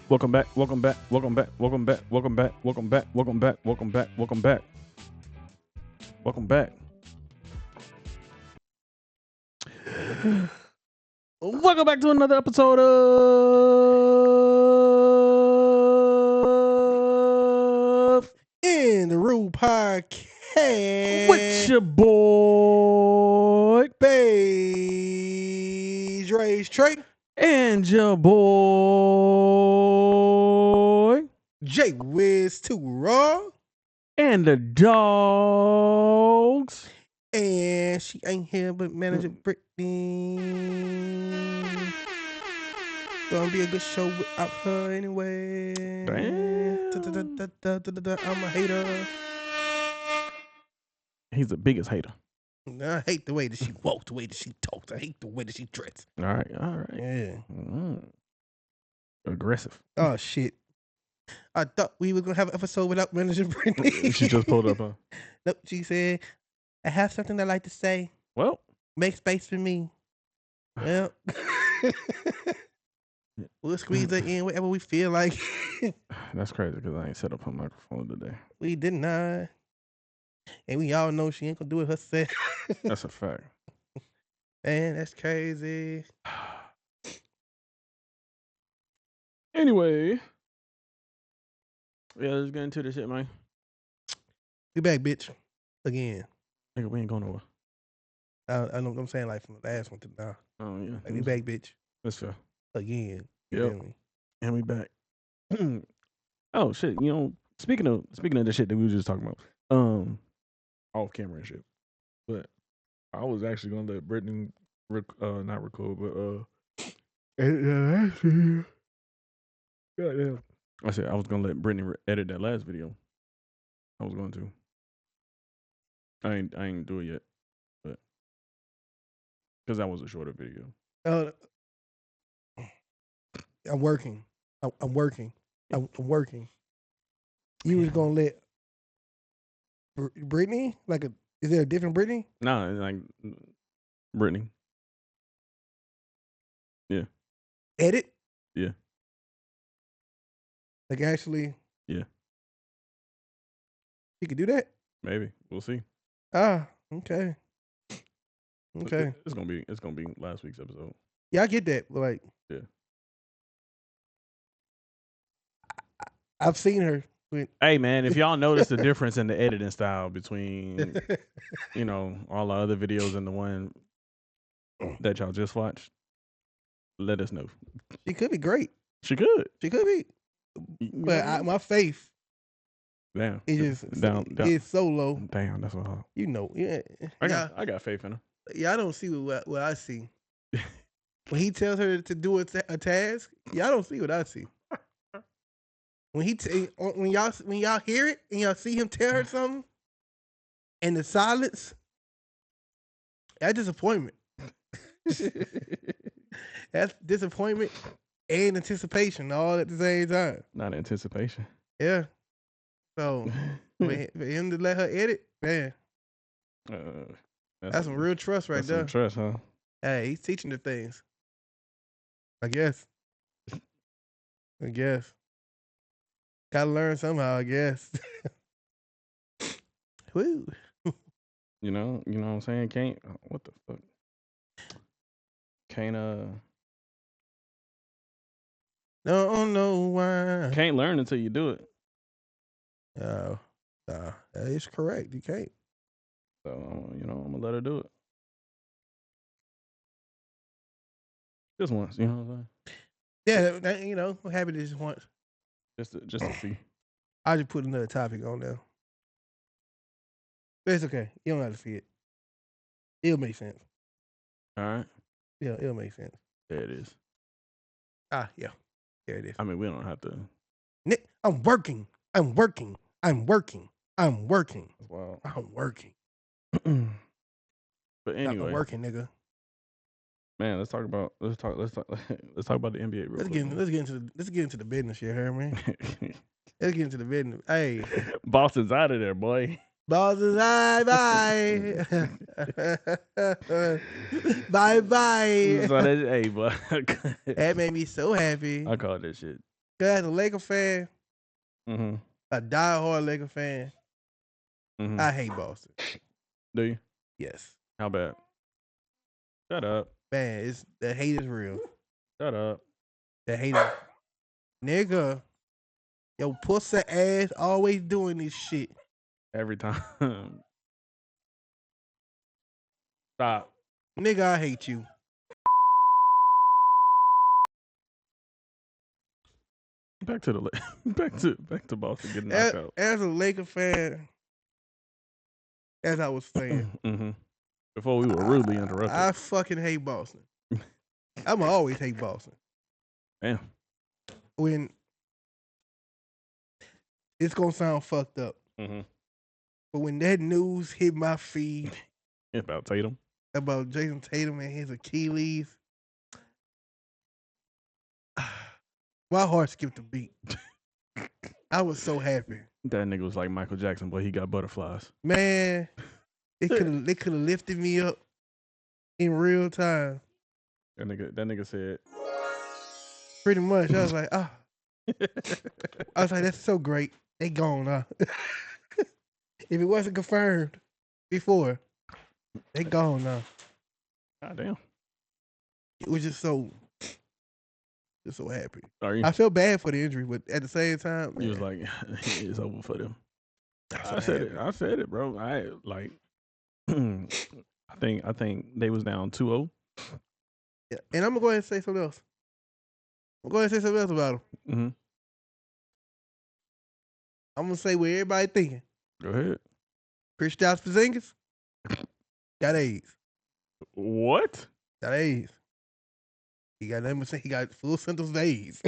Welcome back. Welcome back. Welcome back. Welcome back. Welcome back. Welcome back. Welcome back. Welcome back. Welcome back. Welcome back. Welcome back to another episode of In the Roux podcast with your boy Beige Race Trey and your boy J Wiz Too Raw, and the dogs. and she ain't here but manager Brittany. Gonna be a good show without her anyway. Damn. I'm a hater. He's the biggest hater. I hate the way that she walks, the way that she talks. I hate the way that she dresses. All right. All right. Yeah. Aggressive. Oh shit. I thought we were gonna have an episode without manager Brittany. She just pulled up, huh? Nope, she said, I have something I'd like to say. Well, Make space for me. Well, we'll squeeze her in wherever we feel like. that's crazy because I ain't set up her microphone today. We did not. And we all know she ain't gonna do it herself. That's a fact. Man, that's crazy. Anyway. Yeah, let's get into this shit, man. We back, bitch. Again. Nigga, we ain't going nowhere. I know what I'm saying, like from the last one to now. Oh, yeah. Like, we back, bitch. That's fair. Again. You Yep. feel me? And we back. Oh, shit. You know, speaking of the shit that we were just talking about, off camera and shit. But I was actually going to let Brittany, not record, but, goddamn. I said I was gonna let Brittany edit that last video. I was going to. I ain't do it yet, but because that was a shorter video. I'm working. I'm working. I'm working. You was gonna let Brittany? Is there a different Brittany? Nah, like Brittany. Yeah. Edit? Yeah. Like actually? Yeah. You could do that? Maybe we'll see. Ah, okay. Okay. It's gonna be last week's episode. Yeah, I get that. But like, yeah. I've seen her. Hey man, if y'all notice the difference in the editing style between all the other videos and the one that y'all just watched, let us know. She could be great. She could. She could be. But my faith. Damn. It's just down. It's so low. Damn, that's what. Yeah. I got faith in her. Yeah, I don't see what I see. When he tells her to do a task, I don't see what I see. When y'all hear it and y'all see him tell her something, and the silence, that's disappointment. That's disappointment and anticipation all at the same time. Not anticipation. Yeah. So for him to let her edit, man, that's some real trust right there. Some trust, huh? Hey, he's teaching the things. I guess. Gotta learn somehow, I guess. Woo. You know what I'm saying? Can't, what the fuck? Can't, Don't know why. Can't learn until you do it. No, that is correct. You can't. So, I'm gonna let her do it. Just once, you know what I'm saying? Yeah, I'm happy to just once. Just to see. I just put another topic on there. But it's okay. You don't have to see it. It'll make sense. All right. Yeah, it'll make sense. There it is. Yeah. There it is. I mean, we don't have to. Nick, I'm working. Wow. I'm working. But anyway, I'm working, nigga. Man, let's talk about the NBA real quick. Let's get into the business here, man. Let's get into the business. Hey, Boston's out of there, boy. Boston's bye. Bye. So hey, boy. That made me so happy. I called that shit. Cause as a Laker fan, Mm-hmm. a diehard Laker fan, Mm-hmm. I hate Boston. Do you? Yes. How bad? Shut up. Man, the hate is real. Shut up. The hate is nigga. Yo, pussy ass always doing this shit. Every time. Stop. Nigga, I hate you. Back to the back to Boston getting As, knocked out. as a Laker fan, as I was saying, Mm-hmm. Before we were rudely interrupted. I fucking hate Boston. I'ma always hate Boston. Damn. When it's gonna sound fucked up, Mm-hmm. but when that news hit my feed About Tatum. about Jason Tatum and his Achilles, my heart skipped a beat. I was so happy. That nigga was like Michael Jackson, but he got butterflies. Man, they could have lifted me up in real time. That nigga said. Pretty much. I was like, I was like, that's so great. They gone now. If it wasn't confirmed before, they gone now. God damn. It was just so happy. Are you? I felt bad for the injury, but at the same time, He was like, it's over for them. so I said happy. it. I said it, bro. I like. I think they was down 2-0. Yeah. And I'm gonna go ahead and say something else. I'm gonna go ahead and say something else about him. Mm-hmm. I'm gonna say what everybody thinking. Go ahead. Kristaps Porzingis got AIDS. What? Got AIDS. He got nothing but say he got full symptoms of AIDS.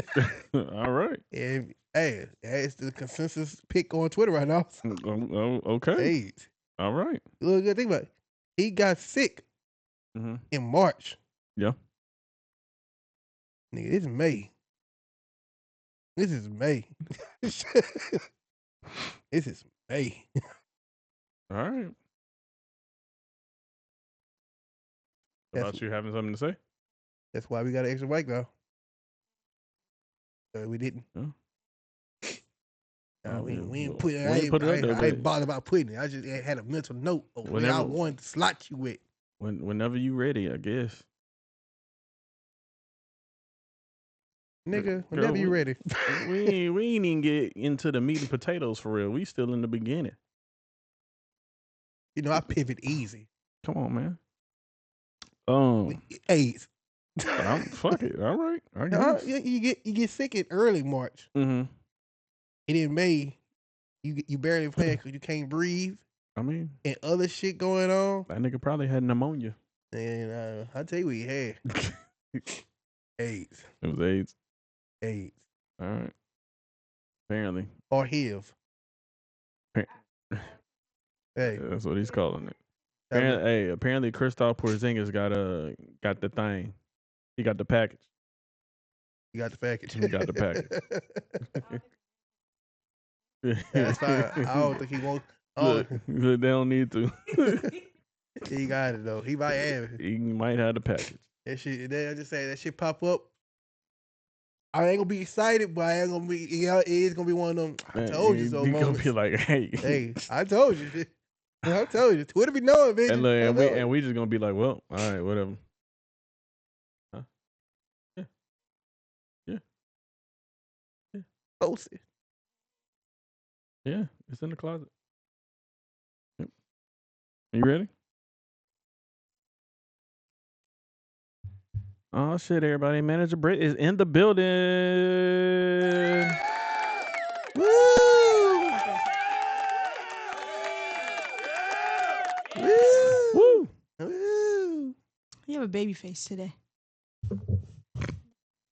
All right. And hey, it's the consensus pick on Twitter right now. Okay. AIDS. All right. Look good. Think about it. He got sick in March. Yeah. Nigga, this is May. This is May. This is May. All right. About you having something to say? That's why we got an extra mic now. We didn't. We didn't put it. I ain't bothered about putting it. I just had a mental note of where I wanted to slot you with. Whenever you ready, I guess. Nigga, whenever you ready. we ain't even get into the meat and potatoes for real. We still in the beginning. You know, I pivot easy. Come on, man. AIDS. Fuck it. All right. You get sick in early March. Mm-hmm. And in May, you barely playing because you can't breathe. I mean, and other shit going on. That nigga probably had pneumonia. And I'll tell you what he had. AIDS. It was AIDS. AIDS. All right. Apparently. Or HIV. Hey. That's what he's calling it. Apparently Kristaps Porzingis got the thing. He got the package. You got the package. He got the package. That's fine. I don't think he won't. Look, they don't need to. He got it though. He might have it. He might have the package. That shit. I just say that shit pop up. I ain't gonna be excited, but I ain't gonna be. It is gonna be one of them. I told you so. You moments. gonna be like, hey, I told you. I told you. Twitter be knowing, bitch. And we just gonna be like, well, all right, whatever. Huh? Yeah. Post it. Yeah, it's in the closet. Yep. You ready? Oh shit, everybody. Manager Britt is in the building. Woo! Woo! Woo! You have a baby face today. I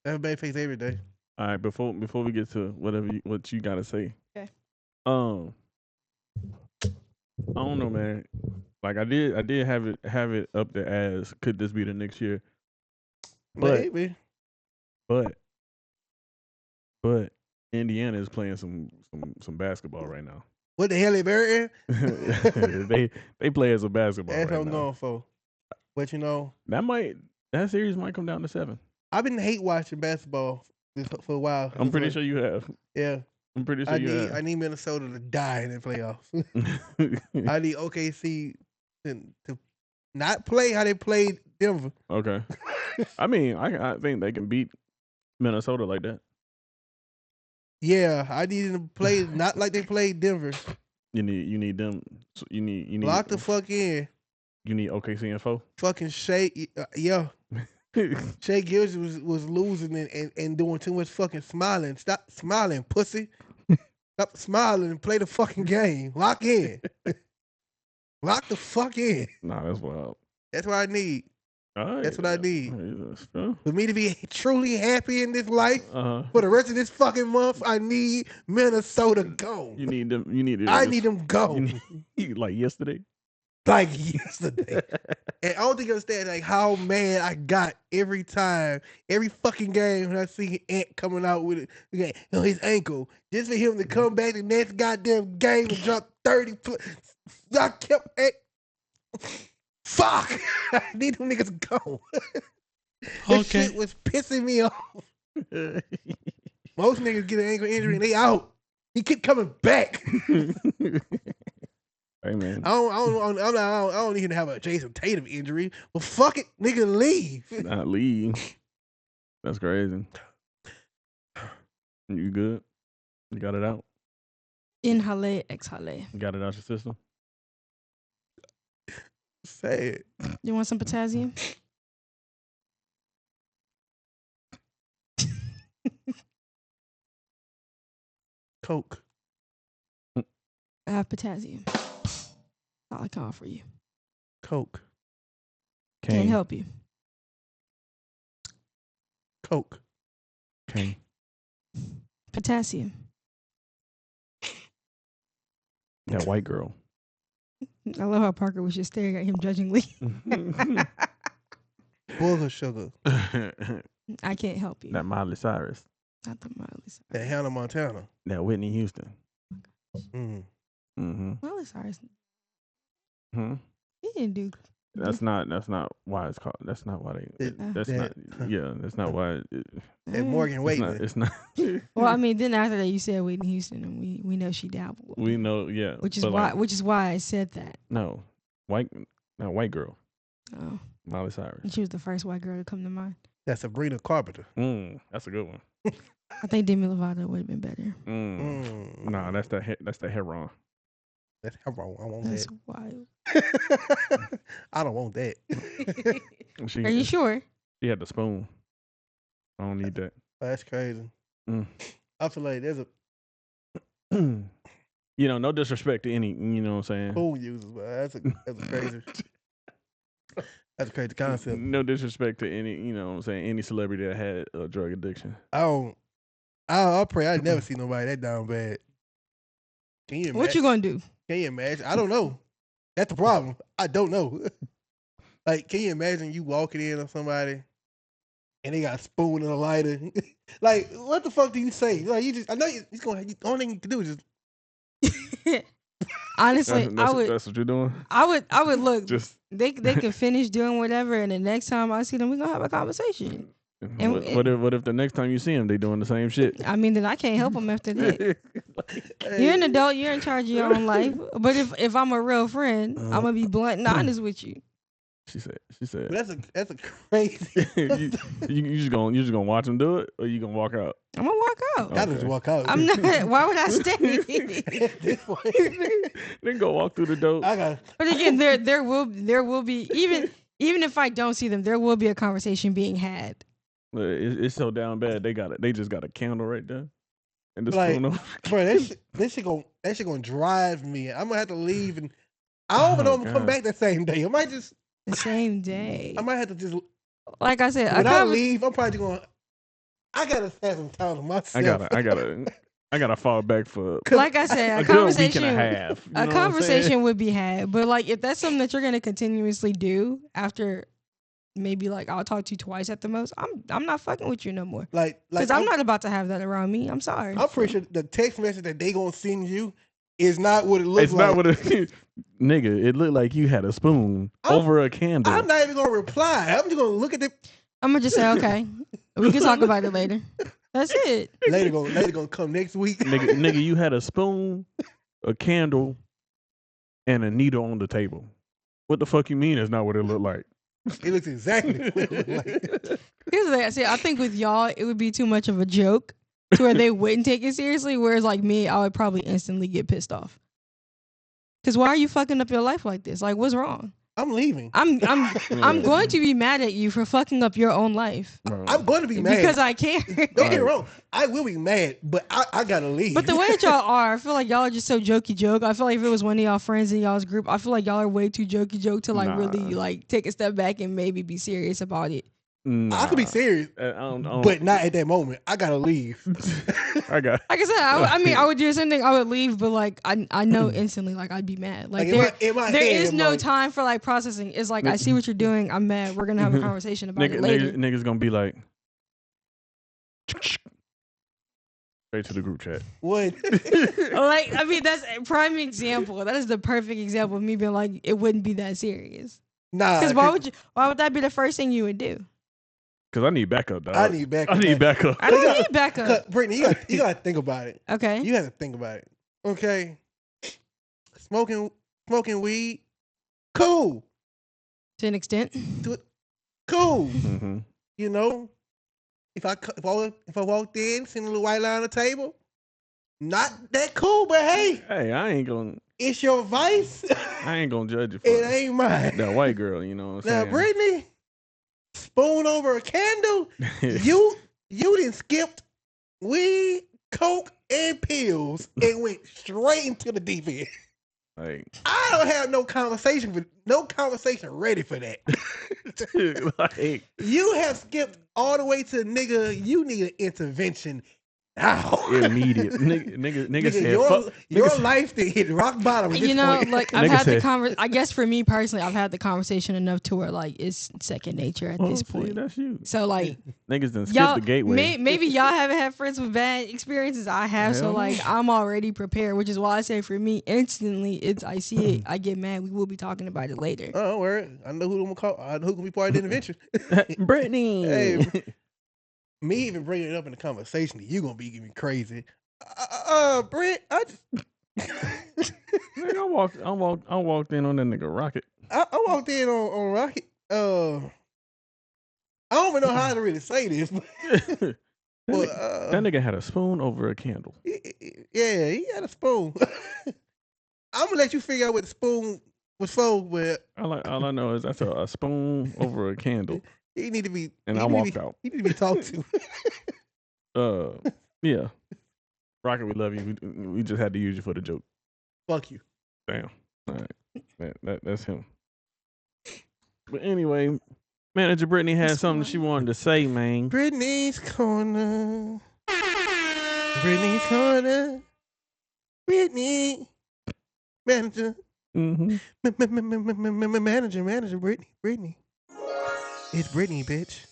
have a baby face every day. All right, before we get to what you gotta say. Okay. I don't know, man. Like I did have it up there as could this be the next year? Maybe. But Indiana is playing some basketball right now. What the hell they buried? they play as a basketball. That's right what I'm now. going for. But you know, That series might come down to 7. I've been hate watching basketball for a while. I'm pretty sure you have. Yeah. I'm pretty sure I need Minnesota to die in the playoffs. I need OKC to not play how they played Denver. Okay. I mean, I think they can beat Minnesota like that. Yeah, I need them to play not like they played Denver. You need them. You need Lock the fuck in. You need OKC and 4. Fucking Shea, yeah. Shea Gilgis was losing and doing too much fucking smiling. Stop smiling, pussy. Stop smiling and play the fucking game. Lock in. Lock the fuck in. Nah, that's wild. That's what I need. Right. That's what I need. For me to be truly happy in this life, for the rest of this fucking month, I need Minnesota go. You need them. I need them go. Like yesterday. Like yesterday. And I don't think you understand like how mad I got every time, every fucking game when I see Ant coming out with it, his ankle. Just for him to come back the next goddamn game and drop 30. I kept fuck. I need them niggas to go. This shit was pissing me off. Most niggas get an ankle injury and they out. He keep coming back. Hey man, I don't even have a Jason Tatum injury. Well, fuck it, nigga, leave. Not leave. That's crazy. You good? You got it out? Inhale, exhale. You got it out your system? Say it. You want some potassium? Coke. I have potassium. All I can offer you. Coke. Can't help you. Coke. Cane. Potassium. That white girl. I love how Parker was just staring at him judgingly. Full of sugar. I can't help you. That Miley Cyrus. Not the Miley Cyrus. That Hannah Montana. That Whitney Houston. Miley Cyrus. Hmm. He didn't do. That's not why it's called. That's not why they. That's not why. And Morgan Waitman. It's not. Well, I mean, then after that, you said Whitney Houston, and we know she dabbled. We know, yeah. Which is why I said that. No, white girl. Oh, Miley Cyrus. and she was the first white girl to come to mind. That's Sabrina Carpenter. That's a good one. I think Demi Lovato would have been better. Nah, that's the Heron. That's heroin. I want That's that. wild. I don't want that. Are you sure? She had the spoon. I don't need that. That's crazy. I feel like there's a no disrespect to any, you know what I'm saying? spoon users, but that's a crazy. That's a crazy concept. No disrespect to any, you know what I'm saying, any celebrity that had a drug addiction. I'll pray I never see nobody that down bad. Can you imagine? What you gonna do? Can you imagine? I don't know. That's the problem. I don't know. Like, can you imagine you walking in on somebody and they got a spoon and a lighter? Like, what the fuck do you say? Like, I know he's gonna. The only thing you can do is just. Honestly, that's what you're doing. I would look. Just they can finish doing whatever, and the next time I see them, we're gonna have a conversation. And what if the next time you see them, they doing the same shit? I mean, then I can't help them after that. You're an adult. You're in charge of your own life. But if I'm a real friend, I'm gonna be blunt and honest with you. She said. That's a crazy. you just gonna watch them do it, or you gonna walk out? I'm gonna walk out. Gotta just walk out. I'm not. Why would I stay? Then go walk through the door. But again, there will be even if I don't see them, there will be a conversation being had. It's so down bad. They just got a candle right there, and the like, spoon over. Bro, that shit gonna drive me. I'm gonna have to leave, and I don't even know if I'm gonna come back that same day. I might just the same day. I might have to just, like I said, when I leave, I'm probably going. I gotta have some time to myself. I gotta fall back for. Like I said, a good week and a half. A conversation would be had, but like if that's something that you're gonna continuously do after. Maybe like I'll talk to you twice at the most. I'm not fucking with you no more. Like because I'm not about to have that around me. I'm sorry. I'm pretty sure the text message that they gonna send you is not what it looks like. It's not what it. Nigga, it looked like you had a spoon over a candle. I'm not even gonna reply. I'm just gonna look at the. I'm gonna just say okay. We can talk about it later. That's it. Later gonna come next week. Nigga, you had a spoon, a candle, and a needle on the table. What the fuck you mean? It's not what it looked like. It looks exactly what it looked like. Here's the thing. I see. I think with y'all, it would be too much of a joke to where they wouldn't take it seriously. Whereas like me, I would probably instantly get pissed off. Because why are you fucking up your life like this? Like, what's wrong? I'm leaving. I'm going to be mad at you for fucking up your own life. I'm going to be mad because I care. Don't get me wrong. I will be mad, but I gotta leave. But the way that y'all are, I feel like y'all are just so jokey joke. I feel like if it was one of y'all friends in y'all's group, I feel like y'all are way too jokey joke to like really like take a step back and maybe be serious about it. I could be serious, but not at that moment. I gotta leave. Like I said, I would do the same thing. I would leave, but like I know instantly, like I'd be mad. Like there is no time for like processing. It's like I see what you're doing. I'm mad. We're gonna have a conversation about it later. Niggas gonna be like, straight to the group chat. What? Like I mean, that's a prime example. That is the perfect example of me being like, it wouldn't be that serious. Nah. Because why would that be the first thing you would do? Because I need backup, dog. I need backup. I don't need backup. Brittany, you gotta think about it. Okay. You have to think about it. Okay. Smoking weed, cool. To an extent. Cool. Mm-hmm. You know, if I walked in, seen a little white line on the table, not that cool, but hey, I ain't gonna. It's your vice. I ain't gonna judge you for it. Ain't mine. That white girl, you know what I'm saying? Now, Brittany, spoon over a candle. you done skipped weed, coke, and pills and went straight into the deep end. Like, I don't have no conversation ready for that. like, you have skipped all the way to nigga. You need an intervention now. Immediate. Nigga said, your life to hit rock bottom. You know, like I've had the conversation. I guess for me personally, I've had the conversation enough to where like it's second nature at this point. That's you. So like, niggas done skip the gateway. Maybe y'all haven't had friends with bad experiences. I have, so like I'm already prepared. Which is why I say for me, instantly, I see it, I get mad. We will be talking about it later. Oh, don't worry. I know who I'm gonna call. I know who can be part of the intervention. Brittany. Hey. Me even bringing it up in the conversation, you gonna be giving me crazy. Brent, I just Nigga, I walked in on that nigga Rocket. I walked in on Rocket. I don't even know how to really say this. But, that nigga had a spoon over a candle. Yeah, he had a spoon. I'm gonna let you figure out what the spoon was for. But all I know is that's a spoon over a candle. He need to be. And I walked out. He need to be talked to. Yeah. Rocket, we love you. We just had to use you for the joke. Fuck you. Damn. All right. That's him. But anyway, Manager Brittany had something she wanted to say, man. Brittany's corner. Brittany's corner. Brittany. Manager. Mm-hmm. Manager Brittany. It's Brittany, bitch.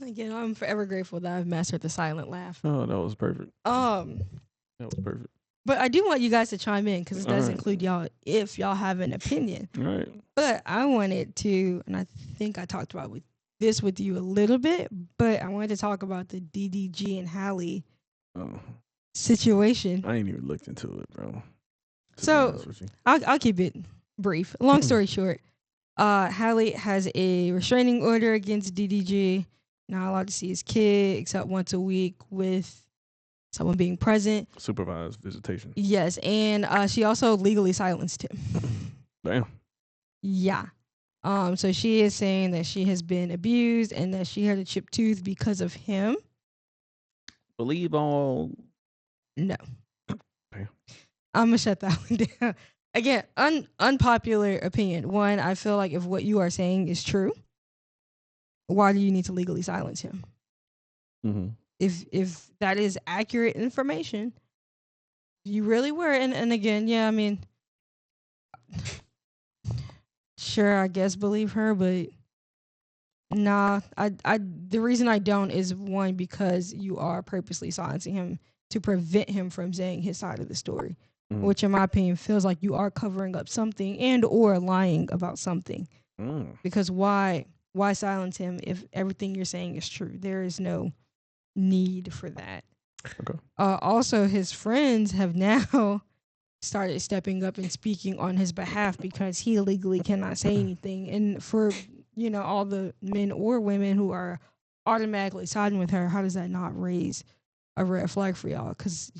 Again, I'm forever grateful that I've mastered the silent laugh. Oh, that was perfect. That was perfect. But I do want you guys to chime in because it does include y'all if y'all have an opinion. All right. But I wanted to, and I think I talked about this with you a little bit, but I wanted to talk about the DDG and Hallie situation. I ain't even looked into it, bro. So I'll keep it brief. Long story short, Hallie has a restraining order against DDG. Not allowed to see his kid except once a week with someone being present. Supervised visitation. Yes, and she also legally silenced him. Damn. Yeah. So she is saying that she has been abused and that she had a chipped tooth because of him. Believe all? No. Damn. I'm gonna shut that one down. Again, unpopular opinion. One, I feel like if what you are saying is true, why do you need to legally silence him? Mm-hmm. If that is accurate information, you really were. And again, yeah, I mean, sure, I guess believe her, but nah, the reason I don't is one, because you are purposely silencing him to prevent him from saying his side of the story. Which in my opinion feels like you are covering up something and or lying about something. Because why why silence him if everything you're saying is true? There is no need for that. Okay. Also, his friends have now started stepping up and speaking on his behalf because he legally cannot say anything. And for, all the men or women who are automatically siding with her, how does that not raise a red flag for y'all? Because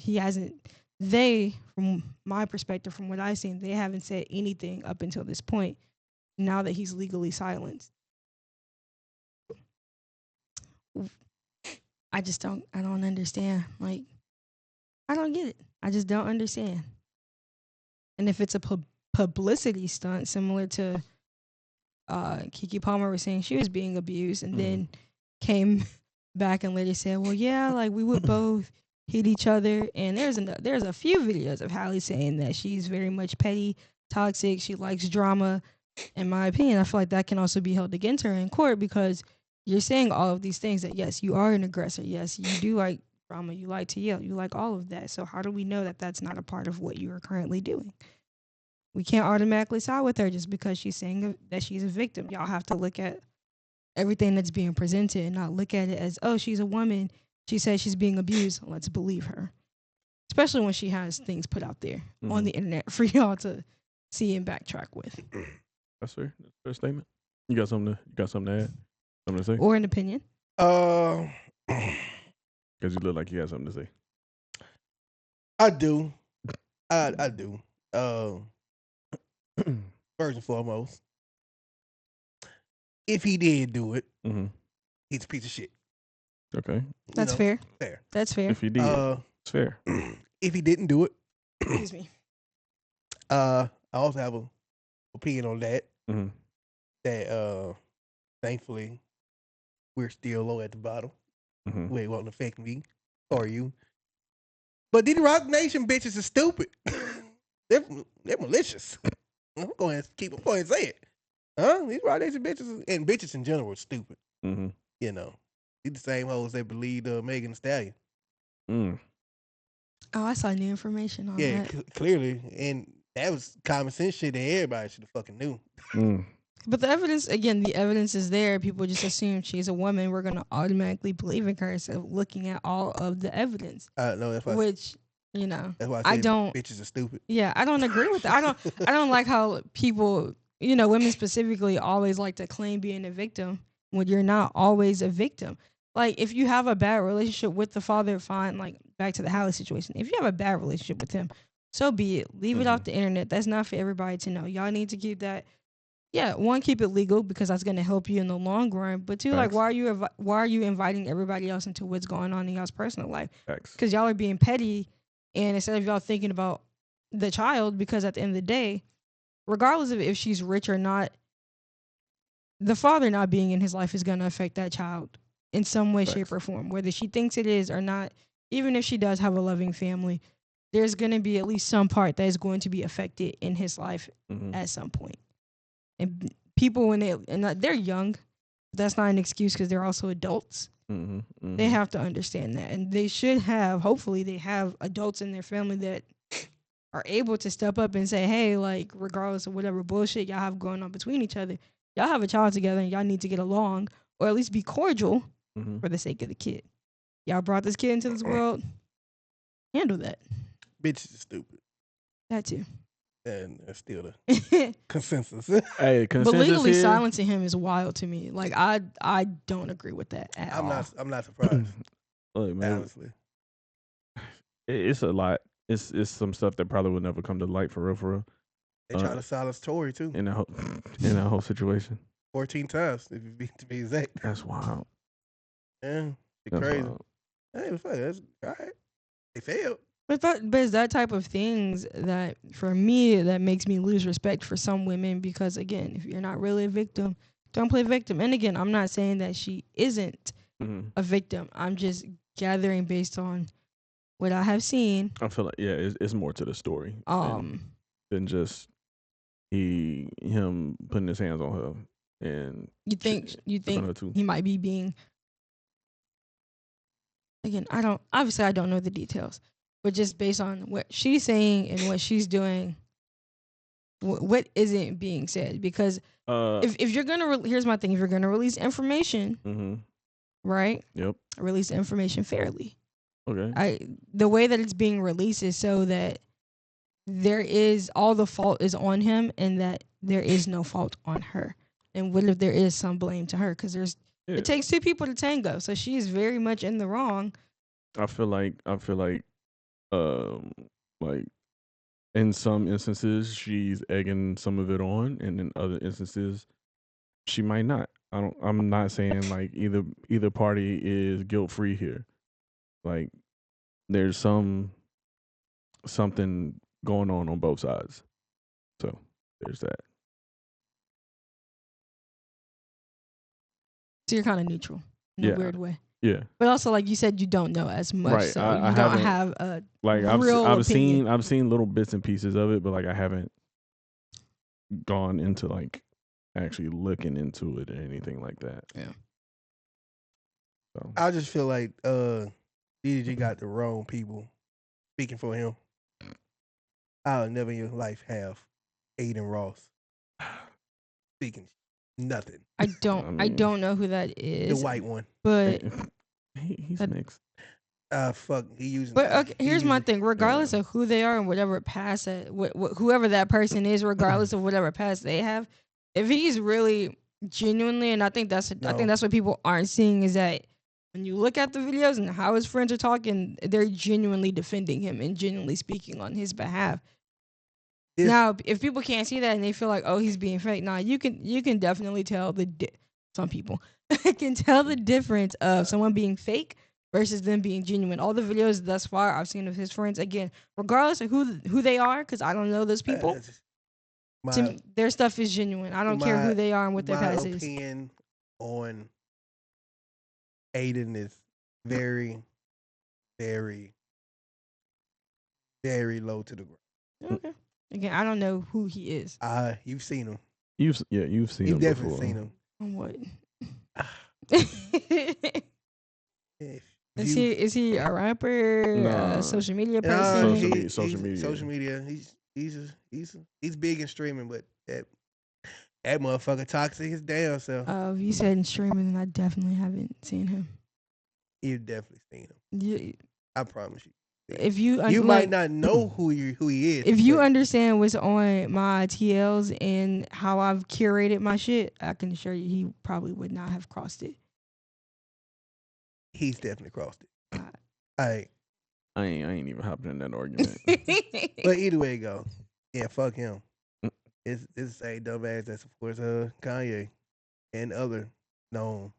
from my perspective, from what I've seen, they haven't said anything up until this point now that he's legally silenced. I don't understand. Like, I don't get it. I just don't understand. And if it's a publicity stunt similar to Keke Palmer was saying she was being abused and then came back and later said, well, yeah, like we would both hit each other. And there's a few videos of Halle saying that she's very much petty, toxic. She likes drama. In my opinion, I feel like that can also be held against her in court because you're saying all of these things that, yes, you are an aggressor. Yes, you do like drama. You like to yell. You like all of that. So how do we know that that's not a part of what you are currently doing? We can't automatically side with her just because she's saying that she's a victim. Y'all have to look at everything that's being presented and not look at it as, oh, she's a woman. She says she's being abused. Let's believe her. Especially when she has things put out there on the internet for y'all to see and backtrack with. That's fair. That's a fair statement. You got something to add? Something to say? Or an opinion? Because you look like you had something to say. I do. I do. First and foremost, if he did do it, he's a piece of shit. Okay. That's fair. Fair. That's fair. If he did, it's fair. If he didn't do it, excuse me. I also have an opinion on that. Mm-hmm. That thankfully we're still low at the bottom. Where it won't affect me or you. But these Rock Nation bitches are stupid. they're malicious. I'm going to say it. These Rock Nation bitches and bitches in general are stupid. Mm-hmm. You know, these the same hoes that believed Megan Thee Stallion. Oh, I saw new information on that. Yeah, clearly, and that was common sense shit that everybody should have fucking knew. But the evidence is there. People just assume she's a woman. We're gonna automatically believe in her instead of looking at all of the evidence. No, that's why. Which that's why I don't. Bitches are stupid. Yeah, I don't agree with that. I don't like how people, women specifically, always like to claim being a victim when you're not always a victim. Like, if you have a bad relationship with the father, fine. Like, back to the Halle situation. If you have a bad relationship with him, so be it. Leave it off the internet. That's not for everybody to know. Y'all need to keep that. Yeah, one, keep it legal because that's going to help you in the long run. But two, like, why are you inviting everybody else into what's going on in y'all's personal life? Because y'all are being petty, and instead of y'all thinking about the child, because at the end of the day, regardless of if she's rich or not, the father not being in his life is going to affect that child in some way, shape, or form, whether she thinks it is or not. Even if she does have a loving family, there's going to be at least some part that is going to be affected in his life at some point. And people, when they're young, that's not an excuse because they're also adults. They have to understand that. And they should have, hopefully, they have adults in their family that are able to step up and say, hey, like, regardless of whatever bullshit y'all have going on between each other, y'all have a child together and y'all need to get along or at least be cordial for the sake of the kid. Y'all brought this kid into this world. Handle that. Bitches are stupid. That too. And that's still the consensus. Hey, but legally silencing him is wild to me. Like, I don't agree with that at all. I'm not surprised. Look, man, honestly, it's a lot. It's some stuff that probably would never come to light for real. They try to silence Tory too in that whole situation. 14 times, if you be to be exact. That's wild. Yeah, it's crazy. Wild. Hey, that's all right. They failed. But it's that type of things that, for me, that makes me lose respect for some women because, again, if you're not really a victim, don't play victim. And again, I'm not saying that she isn't a victim. I'm just gathering based on what I have seen. I feel like, it's more to the story than just him putting his hands on her. And you think he might be being, again, I don't know the details. But just based on what she's saying and what she's doing, What isn't being said? Because if you're gonna here's my thing: if you're gonna release information, right? Yep. Release the information fairly. Okay. The way that it's being released is so that there is all the fault is on him, and that there is no fault on her. And what if there is some blame to her? Because it takes two people to tango. So she is very much in the wrong. I feel like like in some instances she's egging some of it on, and in other instances she might not. I'm not saying like either party is guilt free here. Like there's something going on both sides. So there's that. So you're kind of neutral in a weird way. Yeah. But also, like you said, you don't know as much, right. so I you don't have a like real opinion. I've seen little bits and pieces of it, but like I haven't gone into like actually looking into it or anything like that. Yeah. So I just feel like DDG got the wrong people speaking for him. I'll never in your life have Aiden Ross speaking nothing. I don't know who that is. The white one. But he's mixed. Fuck, he using. But okay, here's my thing: regardless of who they are and whatever past whoever that person is, regardless of whatever past they have, if he's really genuinely, and I think that's what people aren't seeing is that when you look at the videos and how his friends are talking, they're genuinely defending him and genuinely speaking on his behalf. Now, if people can't see that and they feel like, oh, he's being fake, you can definitely tell some people can tell the difference of someone being fake versus them being genuine. All the videos thus far I've seen of his friends, again, regardless of who they are, because I don't know those people, their stuff is genuine. I don't care who they are and what their past is. My opinion on Aiden is very, very, very low to the ground. Okay. Again, I don't know who he is. You've seen him. You've seen him. You've definitely before. seen him. On what? If is he a rapper? Nah. Social media person? Social media. Social media. He's big in streaming, but that motherfucker toxic his damn self. If you said in streaming, then I definitely haven't seen him. You've definitely seen him. Yeah. I promise you. If you might not know who he is. If you understand what's on my TLs and how I've curated my shit, I can assure you he probably would not have crossed it. He's definitely crossed it. I ain't even hopping in that argument. But either way it goes, yeah, fuck him. It's the same dumbass that supports Kanye and other known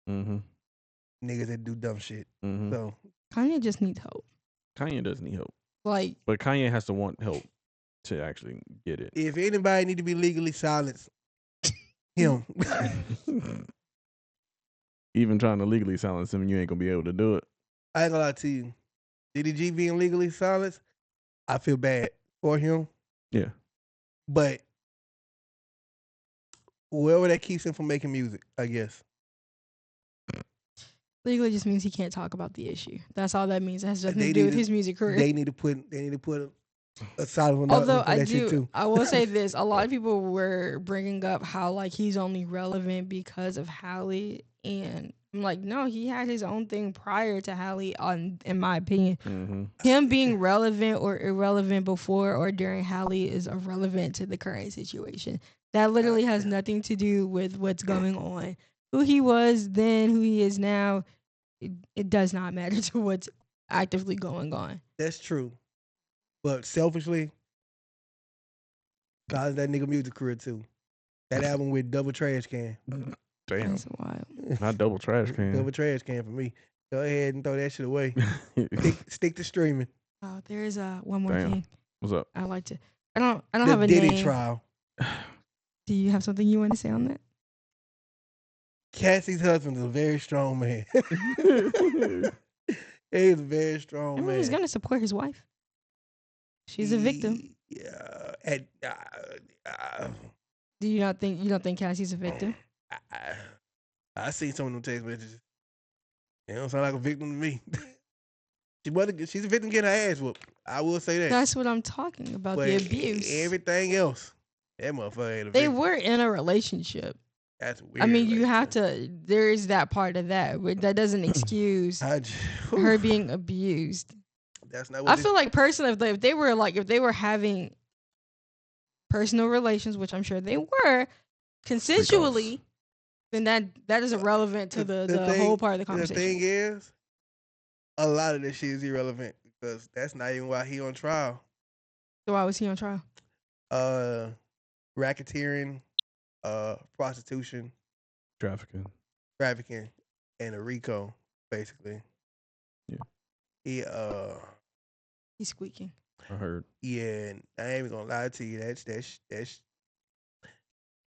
niggas that do dumb shit. So Kanye just needs help. Kanye does need help. But Kanye has to want help to actually get it. If anybody need to be legally silenced, him. Even trying to legally silence him, you ain't gonna be able to do it. I ain't gonna lie to you. DDG being legally silenced, I feel bad for him. Yeah. But whoever that keeps him from making music, I guess. Legally just means he can't talk about the issue. That's all that means. It has nothing to do with his music career. They need to put a solid one. Although I do, I will say this: a lot of people were bringing up how like he's only relevant because of Halle, and I'm like, no, he had his own thing prior to Halle. In my opinion, him being relevant or irrelevant before or during Halle is irrelevant to the current situation. That literally has nothing to do with what's going on. Who he was then, who he is now, it does not matter to what's actively going on. That's true. But selfishly, God, that nigga music career too. That album with Double Trash Can. Damn. That's wild. Not Double Trash Can. Double Trash Can for me. Go ahead and throw that shit away. stick to streaming. Oh, there is one more thing. What's up? I like to. I don't have a Diddy name. trial. Do you have something you want to say on that? Cassie's husband is a very strong man. He's a very strong man. He's gonna support his wife. She's a victim. Yeah. Do you not think Cassie's a victim? I seen some of them text messages. They don't sound like a victim to me. She's a victim getting her ass whooped. I will say that. That's what I'm talking about. But the abuse. Everything else, that motherfucker ain't a They victim. were in a relationship. That's weird. I mean, you have to. There is that part of that, but that doesn't excuse her being abused. That's not what I feel like personally, if they were having personal relations, which I'm sure they were, consensually, then that is irrelevant to the whole part of the conversation. The thing is, a lot of this shit is irrelevant because that's not even why he on trial. So why was he on trial? Racketeering, prostitution, trafficking, and a RICO, basically. Yeah. He's squeaking. I heard. Yeah, and I ain't even gonna lie to you. That's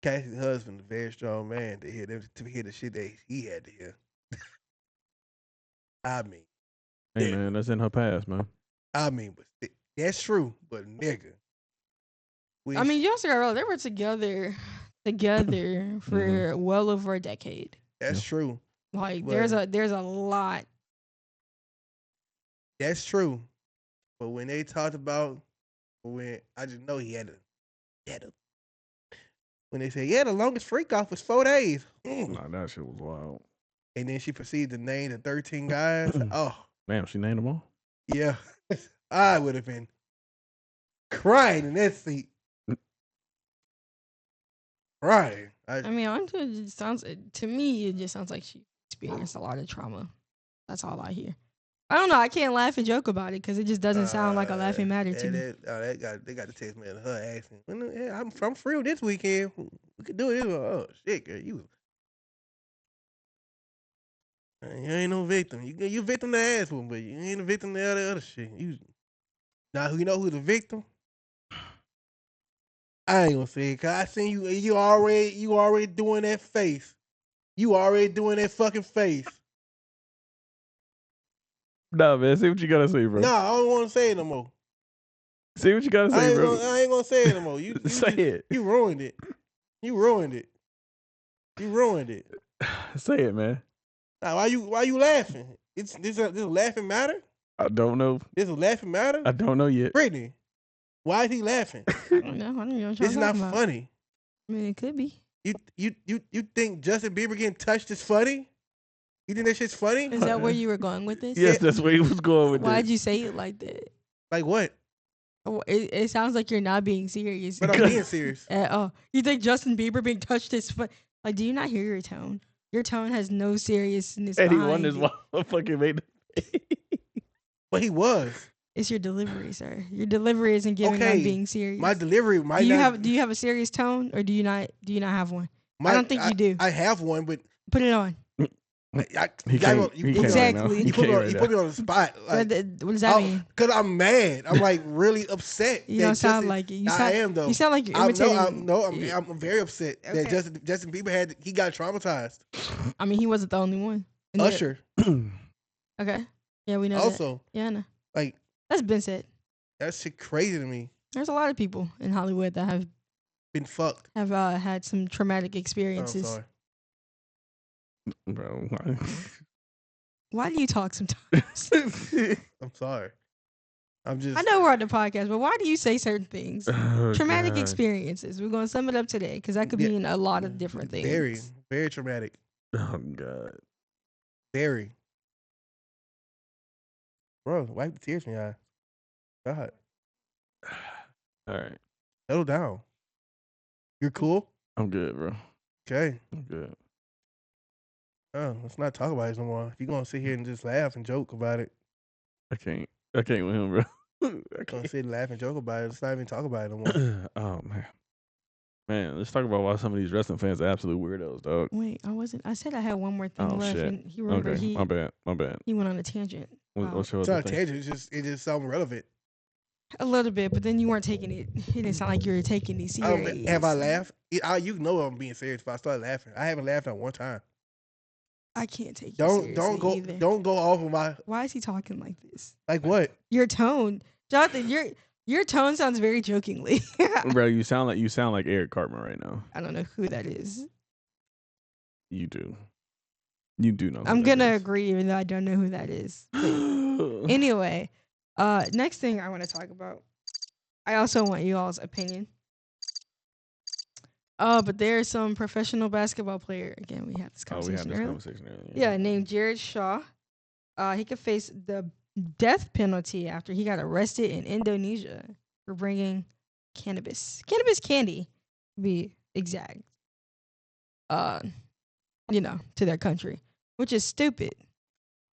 Cassie's husband, a very strong man to hear the shit that he had to hear. I mean, hey man, that's in her past, man. I mean, but that's true, but nigga. I mean, you also got to realize they were together for well over a decade. That's true. Like there's a lot. That's true, but when they talked about I just know he had a when they said the longest freak off was 4 days. Nah, that shit was wild. And then she proceeded to name the 13 guys. Oh, damn, she named them all. Yeah, I would have been crying in that seat. Right. I mean, honestly, to me, it just sounds like she experienced a lot of trauma. That's all I hear. I don't know. I can't laugh and joke about it because it just doesn't sound like a laughing matter to me. They got to text me and her asking, I'm free this weekend. We could do it. Oh, shit, girl. You ain't no victim. You victim to ass one, but you ain't a victim to other shit. Now, you know who's the victim? I ain't gonna say it, cause I seen you. You already doing that face. You already doing that fucking face. Nah, man. See what you gotta say, bro. Nah, I don't want to say it no more. See what you gotta say, bro. I ain't gonna say it no more. You say it. You ruined it. You ruined it. Say it, man. Now, why you laughing? This a laughing matter? I don't know. This a laughing matter? I don't know yet. Brittany, why is he laughing? I don't know. This is not funny. I mean, it could be. You think Justin Bieber getting touched is funny? You think that shit's funny? Is that where you were going with this? Yes, that's where he was going with this. Why'd you say it like that? Like what? It sounds like you're not being serious. But I'm being serious. You think Justin Bieber being touched is funny? Like, do you not hear your tone? Your tone has no seriousness. And he won his motherfucking made. But he was. It's your delivery, sir. Your delivery isn't giving I'm being serious. My delivery might do you have a serious tone or do you not have one? I don't think you do. I have one, but put it on. Exactly. You put me on the spot. Like, what does that mean? Because I'm mad. I'm like really upset. You don't sound like it. I am though. You sound like you're imitating. I'm very upset that Justin Bieber he got traumatized. I mean, he wasn't the only one. Usher. Okay. Yeah, we know also, that. Yeah, I know. Like, that's been said. That shit crazy to me. There's a lot of people in Hollywood that have been fucked. Have had some traumatic experiences. Oh, sorry. Bro. Why do you talk sometimes? I'm sorry. I know we're on the podcast, but why do you say certain things? Traumatic experiences. We're going to sum it up today because that could mean a lot of different things. Very, very traumatic. Oh, God. Very. Bro, wipe the tears from your eye. God. All right. Settle down. You're cool? I'm good, bro. Okay. I'm good. Oh, let's not talk about it no more. If you're going to sit here and just laugh and joke about it. I can't with him, bro. I can't sit and laugh and joke about it. Let's not even talk about it no more. Oh, man. Man, let's talk about why some of these wrestling fans are absolute weirdos, dog. Wait, I said I had one more thing left. Shit. And he remembered. Okay, my bad. He went on a tangent. It's not a tangent. It just sounds relevant. A little bit, but then you weren't taking it. It didn't sound like you were taking it serious. Have I laughed? You know I'm being serious if I start laughing. I haven't laughed at one time. I can't take you seriously either. Don't go off of my... Why is he talking like this? Like what? Your tone. Jonathan, your tone sounds very jokingly. Bro, you sound like Eric Cartman right now. I don't know who that is. You do. You do know. I'm gonna agree, even though I don't know who that is. Anyway, next thing I want to talk about. I also want you all's opinion. But there's some professional basketball player. Again, we had this conversation earlier. Yeah, named Jared Shaw. He could face the death penalty after he got arrested in Indonesia for bringing cannabis candy, to be exact. To their country, which is stupid.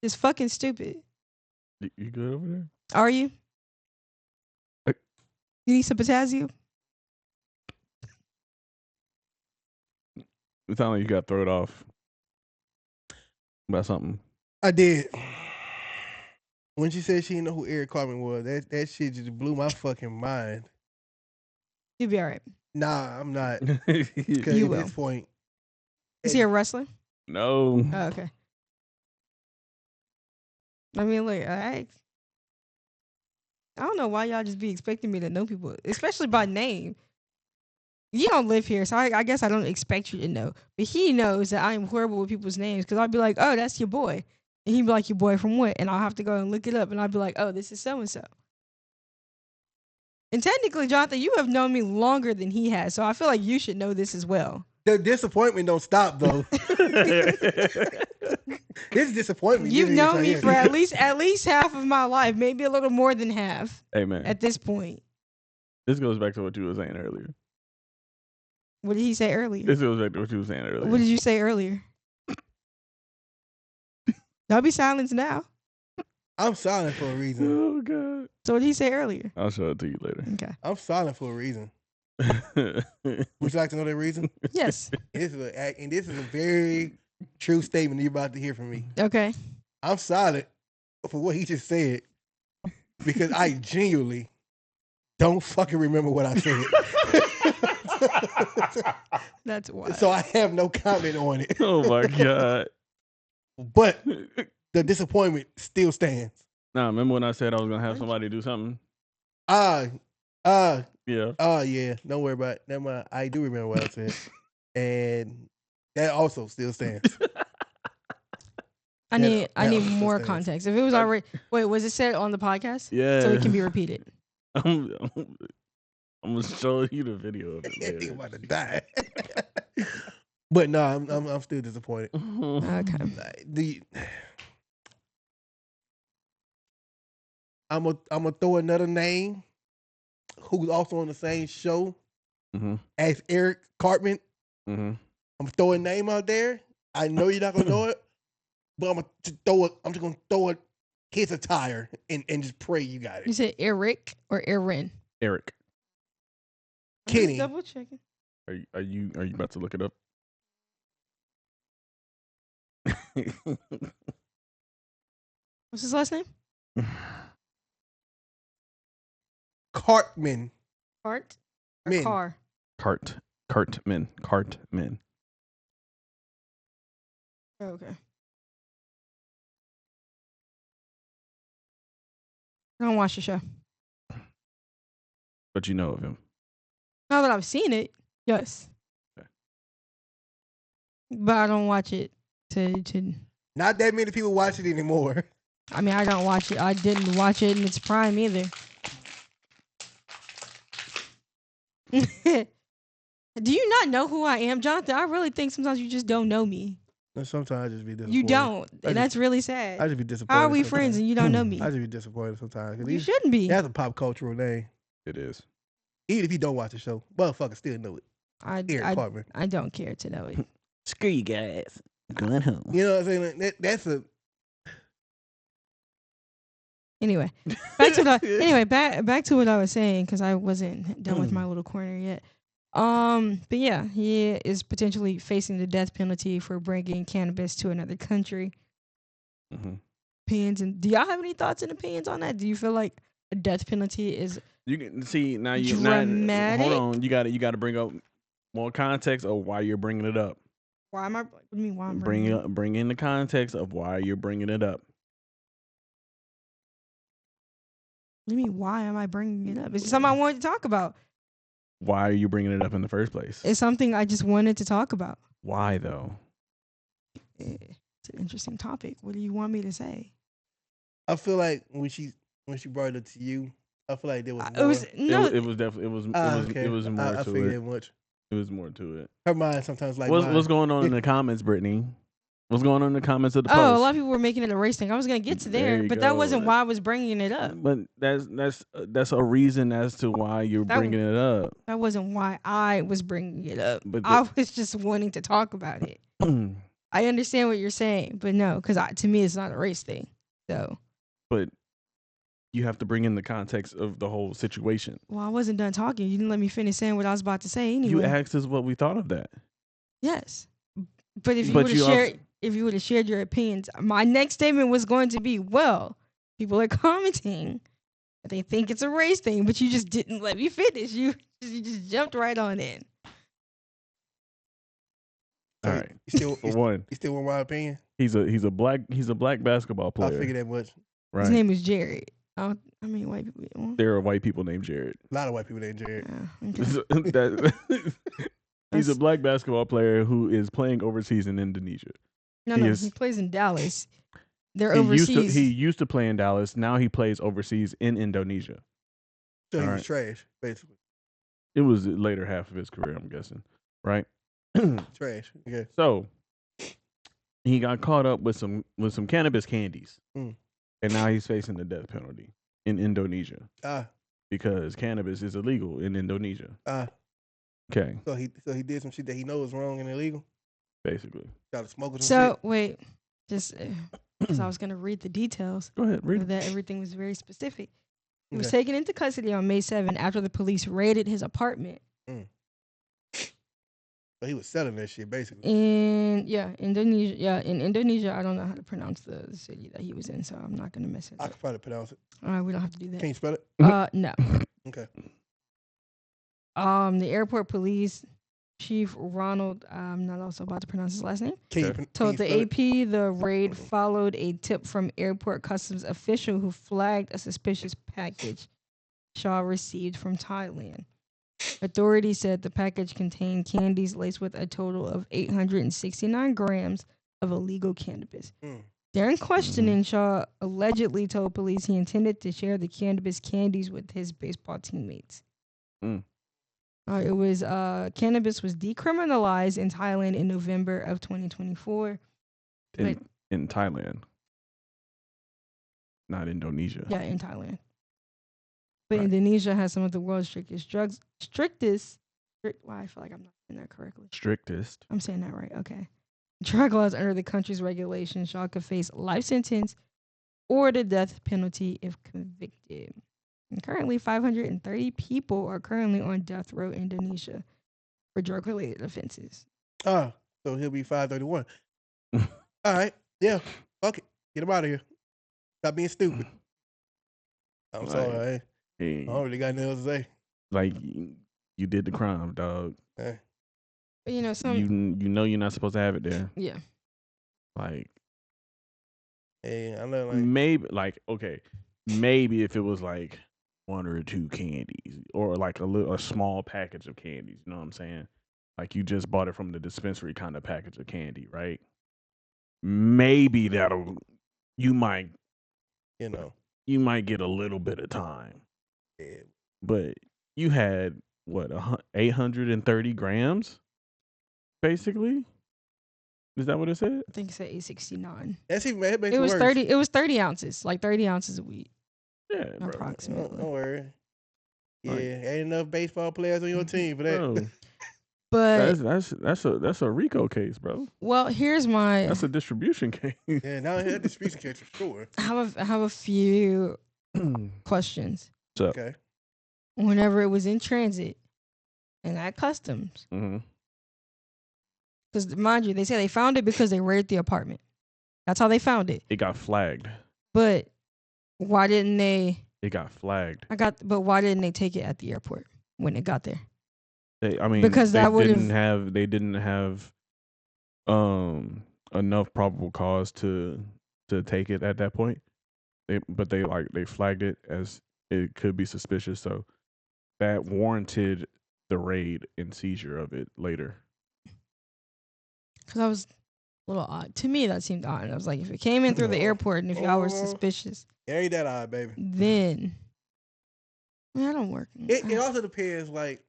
It's fucking stupid. You good over there? Are you? You need some potassium? It sounds like you got thrown off by something. I did. When she said she didn't know who Eric Cartman was, that shit just blew my fucking mind. You'll be all right. Nah, I'm not. You will. At this point. Is he a wrestler? No. Oh, okay. I mean, look, I don't know why y'all just be expecting me to know people, especially by name. You don't live here, so I guess I don't expect you to know. But he knows that I am horrible with people's names because I'll be like, oh, that's your boy. And he'd be like, your boy from what? And I'll have to go and look it up, and I'll be like, oh, this is so-and-so. And technically, Jonathan, you have known me longer than he has, so I feel like you should know this as well. The disappointment don't stop, though. This disappointment. You've known me for at least half of my life, maybe a little more than half. Hey, man. At this point. This goes back to what you were saying earlier. What did he say earlier? This goes back to what you were saying earlier. What did you say earlier? Don't be silenced now. I'm silent for a reason. Oh, God. So what did he say earlier? I'll show it to you later. Okay. I'm silent for a reason. Would you like to know that reason? Yes. This is a very true statement you're about to hear from me. Okay. I'm silent for what he just said because I genuinely don't fucking remember what I said. That's wild. So I have no comment on it. Oh, my God. But the disappointment still stands. Nah, remember when I said I was going to have somebody do something? Yeah. Yeah. Don't worry about it. Never mind. I do remember what I said. And that also still stands. I need more context. If it was already... Wait, was it said on the podcast? Yeah. So it can be repeated. I'm going to show you the video of it later. I'm about to die. But no, I'm still disappointed. Okay. I'm gonna throw another name who's also on the same show as Eric Cartman. I'm gonna throw a name out there. I know you're not gonna know it, but I'm just gonna throw it his attire and just pray you got it. You said Eric or Erin? Eric. Kenny. Double checking. Are you about to look it up? What's his last name? Cartman. Cart? Or Min. car? Cartman. Oh, okay. I don't watch the show. But you know of him. Now that I've seen it, yes. Okay. But I don't watch it to... Not that many people watch it anymore. I mean, I don't watch it. I didn't watch it in its prime either. Do you not know who I am, Jonathan? I really think sometimes you just don't know me. Sometimes I just be disappointed. You don't, and that's really sad. I just be disappointed. How are we friends and you don't know me? I just be disappointed sometimes. You shouldn't be. That's a pop cultural name. It is. Even if you don't watch the show, motherfuckers still know it. Eric Cartman. I don't care to know it. Screw you guys. I'm going home. You know what I'm saying? That's a... Anyway, back to what I was saying because I wasn't done with my little corner yet. But yeah, he is potentially facing the death penalty for bringing cannabis to another country. Opinions, and do y'all have any thoughts and opinions on that? Do you feel like a death penalty is you can see now you dramatic? Hold on, you got to bring up more context of why you're bringing it up. Why am I? What do you mean? Why I'm bring in the context of why you're bringing it up. What do you mean? Why am I bringing it up? It's something I wanted to talk about. Why are you bringing it up in the first place? It's something I just wanted to talk about. Why though? It's an interesting topic. What do you want me to say? I feel like when she brought it to you, I feel like there was It more. was no. It was definitely Okay. it was more I to figured it. that much. It was more to it. Her mind sometimes like What's mine. going on in the comments, Brittany? What's going on in the comments of the Oh, post? a lot of people were making it a race thing. I was gonna get to there, but that wasn't why I was bringing it up. But that's a reason as to why you're bringing it up. That wasn't why I was bringing it up. But I was just wanting to talk about it. I understand what you're saying, but no, because to me it's not a race thing. So, but you have to bring in the context of the whole situation. Well, I wasn't done talking. You didn't let me finish saying what I was about to say anyway. You asked us what we thought of that. Yes, but if you would have shared, if you would have shared your opinions, my next statement was going to be, well, people are commenting. They think it's a race thing, but you just didn't let me finish. You just jumped right on in. All right. You still want my opinion? He's a black basketball player. I figured that much. Right. His name is Jared. I mean, white people. There are white people named Jared. A lot of white people named Jared. Okay. He's a black basketball player who is playing overseas in Indonesia. No, he plays in Dallas. They're overseas. He used to play in Dallas. Now he plays overseas in Indonesia. So he was trash, basically. It was the later half of his career, I'm guessing. Right? Trash. Okay. So he got caught up with some cannabis candies. And now he's facing the death penalty in Indonesia. Because cannabis is illegal in Indonesia. Okay. So he did some shit that he knows wrong and illegal? Basically. Got to smoke with some shit? Wait. Just because I was going to read the details. Go ahead, read that everything was very specific. He was taken into custody on May 7 after the police raided his apartment. So he was selling that shit, basically. In Indonesia. Yeah, in Indonesia. I don't know how to pronounce the city that he was in, so I'm not going to mess it up. I can probably pronounce it. We don't have to do that. Can you spell it? No. Okay. The airport police chief Ronald, I'm not also about to pronounce his last name, told the AP the raid followed a tip from airport customs official who flagged a suspicious package Shaw received from Thailand. Authorities said the package contained candies laced with a total of 869 grams of illegal cannabis. During questioning, Shaw allegedly told police he intended to share the cannabis candies with his baseball teammates. It was cannabis was decriminalized in Thailand in November of 2024. In Thailand, not Indonesia. Yeah, in Thailand. But Indonesia has some of the world's strictest. Wow, I feel like I'm not saying that correctly. Strictest. I'm saying that right. Okay. Drug laws under the country's regulations, Shaw could face life sentence or the death penalty if convicted. And currently, 530 people are currently on death row in Indonesia for drug-related offenses. So he'll be 531. All right. Yeah. Fuck it. Get him out of here. Stop being stupid. I'm sorry. I don't really got nothing else to say. Like, you did the crime, dog. But you know, you know you're not supposed to have it there. Yeah. Like, hey, I know. Maybe if it was like one or two candies or like a small package of candies, you know what I'm saying? Like you just bought it from the dispensary kind of package of candy, right? Maybe you might get a little bit of time. Yeah. But you had 830 grams, basically. Is that what it said? I think it said 869. That's even it makes it was worse. 30. It was 30 ounces, like 30 ounces of weed. Yeah, approximately. Don't worry. Yeah, ain't enough baseball players on your team for that. Bro, but that's a RICO case, bro. Well, that's a distribution case. Yeah, now I had distribution case for sure. I have a few questions. Okay. Whenever it was in transit and at customs, because mind you, they say they found it because they raided the apartment. That's how they found it. It got flagged. But why didn't they? It got flagged. But why didn't they take it at the airport when it got there? Because they didn't have enough probable cause to take it at that point. They flagged it as it could be suspicious, so that warranted the raid and seizure of it later. Because I was little odd. To me, that seemed odd. And I was like, if it came in through the airport and if y'all were suspicious, it ain't that odd, baby. Then I don't work. It also depends, like.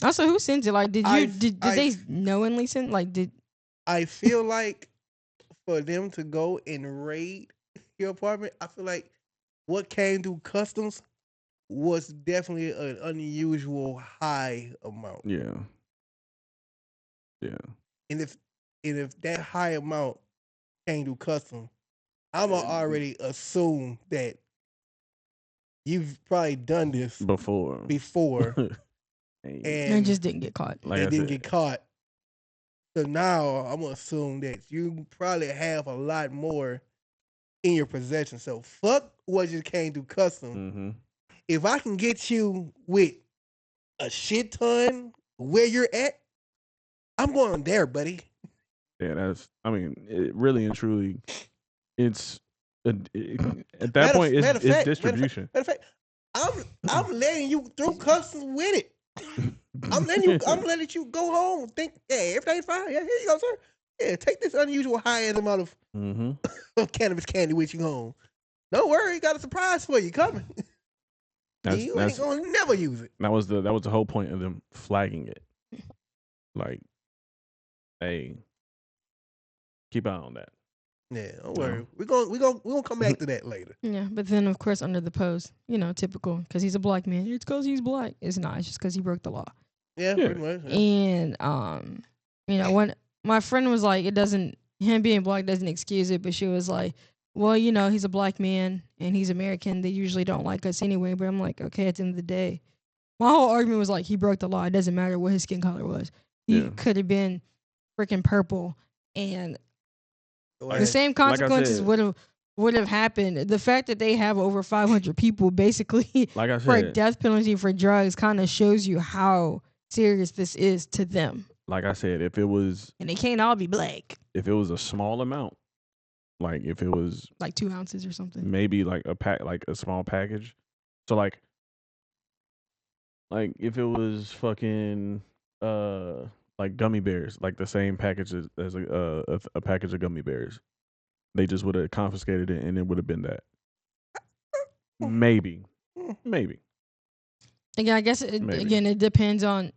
Also, who sent it? Like, did they knowingly send? Like, did I feel like for them to go and raid your apartment, I feel like what came through customs was definitely an unusual high amount. Yeah. And if that high amount came through customs, I'ma already assume that you've probably done this before. And just didn't get caught. Like and didn't get caught. So now I'm gonna assume that you probably have a lot more in your possession. So fuck what just came through customs. Mm-hmm. If I can get you with a shit ton where you're at, I'm going there, buddy. Yeah, it really and truly, it's at that point it's distribution. Matter of fact, I'm letting you through customs with it. I'm letting you go home. Think, yeah, everything's fine. Yeah, here you go, sir. Yeah, take this unusual high end amount of cannabis candy with you home. Don't worry, got a surprise for you coming. You ain't gonna never use it. That was the whole point of them flagging it. Like, hey, keep an eye on that. Yeah, don't worry. We're gonna come back to that later. Yeah, but then of course under the post, typical, because he's a black man. It's because he's black. It's not. It's just because he broke the law. Yeah, pretty much. Yeah. And when my friend was like, him being black doesn't excuse it, but she was like, well, he's a black man and he's American. They usually don't like us anyway. But I'm like, okay, at the end of the day, my whole argument was like, he broke the law. It doesn't matter what his skin color was. He could have been freaking purple, and the same consequences would have happened. The fact that they have over 500 people basically like I said, for a death penalty for drugs kind of shows you how serious this is to them. Like I said, if it was, and they can't all be black. If it was a small amount, like if it was like 2 ounces or something, maybe like a pack, like a small package. So like if it was fucking like gummy bears, like the same package as a package of gummy bears, they just would have confiscated it and it would have been that. Maybe. Again, I guess it depends on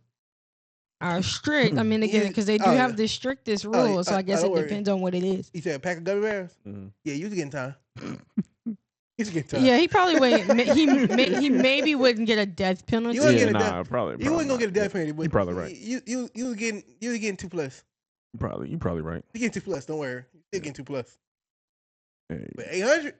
our strict. I mean, again, because they do have the strictest rules, so I guess it depends on what it is. You said a pack of gummy bears? Mm-hmm. Yeah, you was getting time. Yeah, he probably wouldn't. He maybe wouldn't get a death penalty. Probably. You wasn't gonna get a death penalty. But you're probably right. You was getting 2+. You're probably right. You getting 2+. Don't worry, you're getting 2+. Hey. But 800.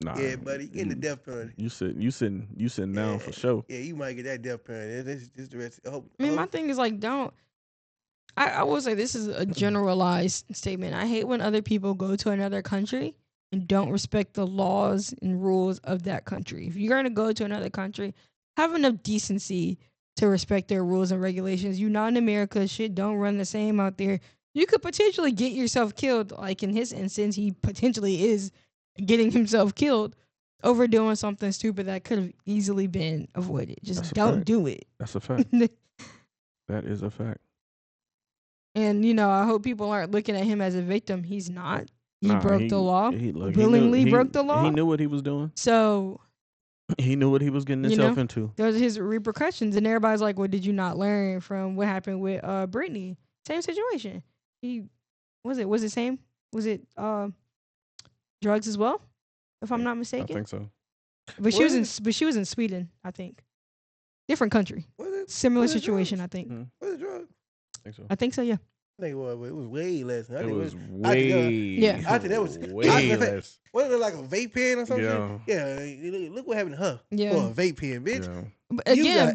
Nah, yeah, buddy, you getting the death penalty. You sitting down for sure. Yeah, you might get that death penalty. This the rest. My thing is like, don't. I will say this is a generalized statement. I hate when other people go to another country and don't respect the laws and rules of that country. If you're gonna go to another country, have enough decency to respect their rules and regulations. You not in America, shit don't run the same out there. You could potentially get yourself killed. Like in his instance, he potentially is getting himself killed over doing something stupid that could have easily been avoided. Just don't do it. That's a fact. That is a fact. And I hope people aren't looking at him as a victim. He's not. He broke the law. Willingly broke the law. He knew what he was doing. So he knew what he was getting himself into. There's his repercussions, and everybody's like, "Well, did you not learn from what happened with Brittany? Same situation. Was it same? Was it drugs as well? If I'm not mistaken, I think so. But she was in Sweden, I think. Different country. Similar situation, I think. Was it drugs? I think so. Yeah. I think it was way less. It was way less. I think that was way less. Was it like a vape pen or something? Yeah. Look what happened to her. Yeah. For a vape pen, bitch. Yeah.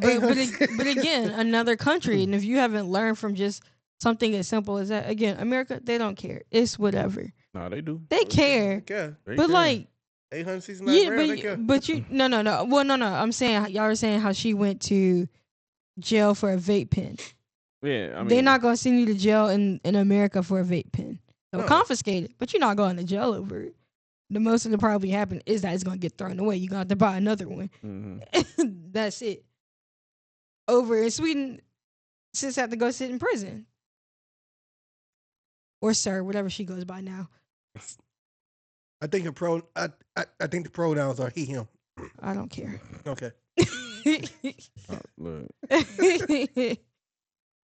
But again, another country, and if you haven't learned from just something as simple as that, again, America, they don't care. It's whatever. No, they do. They care. But like 869 grand, but you no. Well, no. I'm saying y'all are saying how she went to jail for a vape pen. Yeah, I mean, they're not gonna send you to jail in America for a vape pen. They'll confiscate it, but you're not going to jail over it. The most that'll probably happen is that it's gonna get thrown away. You're gonna have to buy another one. Mm-hmm. That's it. Over in Sweden, sis have to go sit in prison. or sir, whatever she goes by now. I think I think the pronouns are he, him. I don't care. Okay. Look,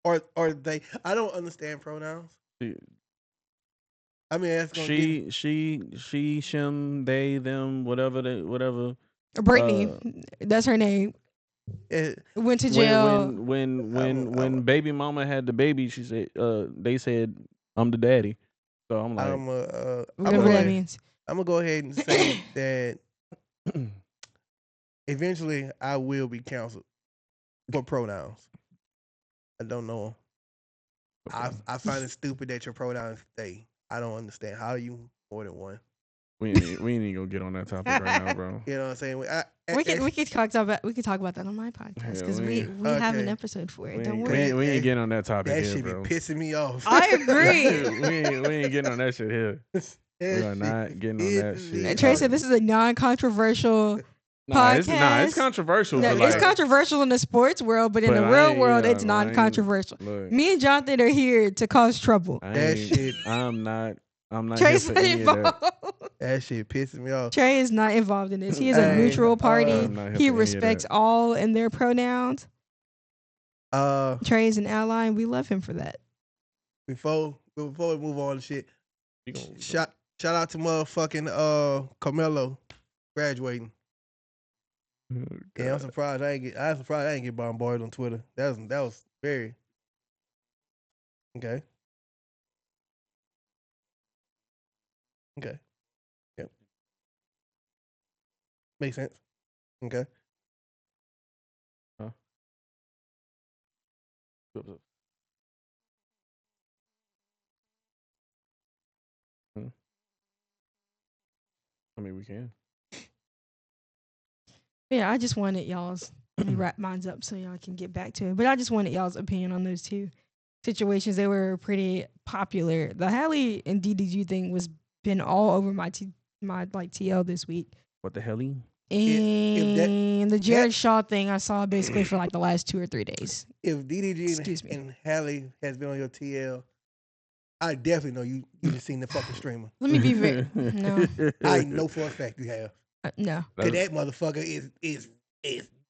Or they. I don't understand pronouns. I mean, that's gonna she, shim, they, them, whatever. Brittany, that's her name. Went to jail. When baby mama had the baby, she said, they said, I'm the daddy. So I'm like, whatever that means. I'm gonna go ahead and say that eventually I will be counseled for pronouns. I don't know. Okay. I find it stupid that your pronouns they. I don't understand. How are you more than one? We ain't even gonna get on that topic right now, bro. You know what I'm saying? We could talk about that on my podcast because we have an episode for it. Don't worry. We ain't getting on that topic that here, shit bro. Be pissing me off. I agree. we ain't getting on that shit here. We are not getting on that shit. Trey said this is a non-controversial podcast. It's controversial. No, it's controversial in the sports world, but in the real world, it's non-controversial. Me and Jonathan are here to cause trouble. I'm not. Trey's not involved. That shit pisses me off. Trey is not involved in this. He is a neutral party. He respects all and their pronouns. Trey is an ally, and we love him for that. Before we move on to shit, shout out to motherfucking Carmelo graduating. Yeah, I'm surprised I ain't get bombarded on Twitter. That was very okay. Okay. Yep. Makes sense. Okay. Huh? I mean, we can. Yeah, I just wanted y'all's. Let me wrap mine up so y'all can get back to it. But I just wanted y'all's opinion on those two situations. They were pretty popular. The Halle and DDG thing was been all over my TL this week. What the hell? And the Jared Shaw thing I saw basically for like the last 2 or 3 days. If DDG and Halle has been on your TL, I definitely know you just seen the fucking streamer. Let me be very no. I know for a fact you have. No. Cause that motherfucker is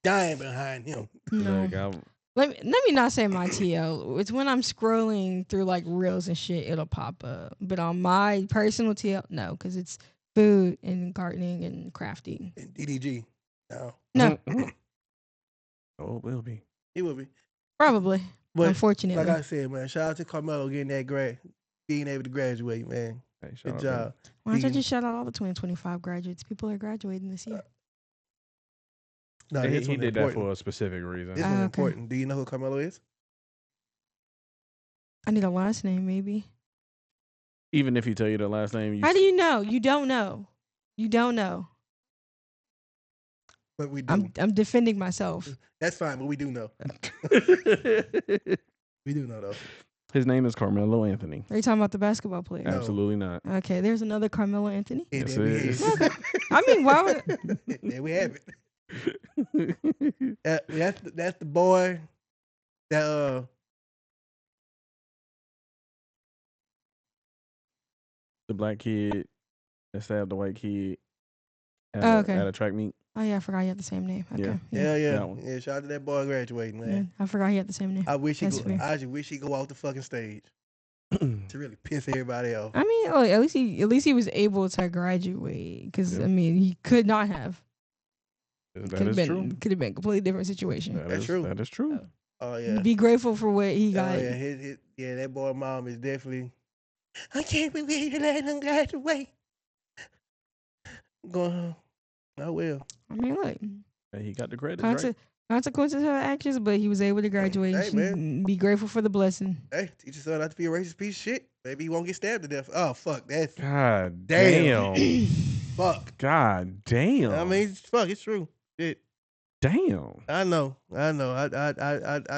dying behind him. No. Let me not say my TL. It's when I'm scrolling through like reels and shit, it'll pop up. But on my personal TL, no, because it's food and gardening and crafting. And DDG, no. Oh, it will be. It will be. Probably. But unfortunately. Like I said, man, shout out to Carmelo getting being able to graduate, man. Hey, good job. Why don't you just shout out all the 2025 graduates? People are graduating this year. No, he did that for a specific reason. This one's important. Do you know who Carmelo is? I need a last name, maybe. Even if he tell you the last name, how do you know? You don't know. You don't know. But we do. I'm defending myself. That's fine, but we do know. We do know though. His name is Carmelo Anthony. Are you talking about the basketball player? No. Absolutely not. Okay, there's another Carmelo Anthony. Yeah, there we okay. I mean, why would? There we have it. That's the boy that the black kid that stabbed the white kid at a track meet. Oh yeah, I forgot he had the same name. Okay. Yeah. Shout out to that boy graduating, man. Yeah, I forgot he had the same name. I just wish he go off the fucking stage to really piss everybody off. I mean, at least he was able to graduate because I mean he could not have. That is true. Could have been a completely different situation. That's true. That is true. Oh yeah. Be grateful for what he got. Oh yeah, that boy mom is definitely. I can't believe you let him graduate. Going. I will. I mean, look. He got the credit. Consequences of actions, but he was able to graduate. Hey, man. Be grateful for the blessing. Hey, teach your son not to be a racist piece of shit. Maybe he won't get stabbed to death. Oh, fuck. That's. God damn. Fuck. God damn. I mean, fuck. It's true. Shit. Damn. I know. I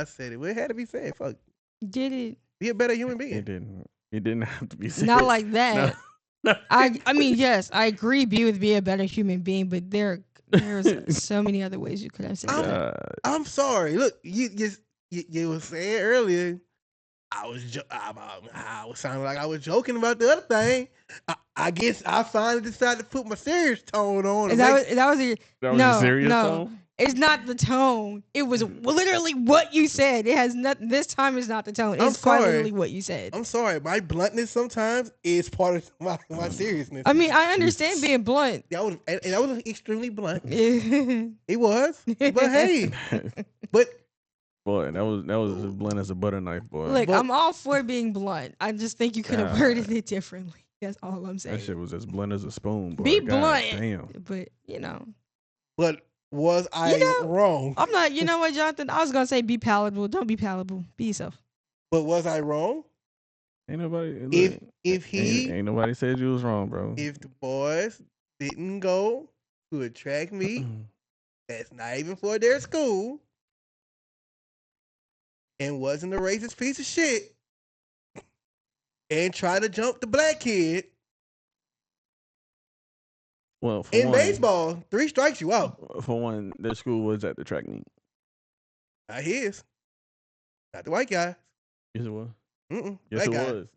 said it. Well, it had to be said. Fuck. Did it? Be a better human being. It didn't. It didn't have to be said. Not like that. No. I mean, yes, I agree. Be a better human being, but there's so many other ways you could have said that. I'm sorry. Look, you were saying earlier I was sounding like I was joking about the other thing. I guess I finally decided to put my serious tone on. That was your your serious tone? It's not the tone. It was literally what you said. It has nothing. This time is not the tone. It's quite literally what you said. I'm sorry. My bluntness sometimes is part of my seriousness. I mean, I understand being blunt. That was extremely blunt. It was, but hey, but. Boy, that was as blunt as a butter knife, boy. Look, I'm all for being blunt. I just think you could have worded it differently. That's all I'm saying. That shit was as blunt as a spoon, boy. Be blunt. Damn. But, But was I wrong? I'm not, you know what, Jonathan? I was going to say be palatable. Don't be palatable. Be yourself. But was I wrong? Ain't nobody. Ain't nobody said you was wrong, bro. If the boys didn't go to a track meet, that's not even for their school, and wasn't a racist piece of shit, and try to jump the black kid. Well, in baseball, 3 strikes you out. For one, their school was at the track meet. Not his. Not the white guy. Yes, it was. Yes, it was.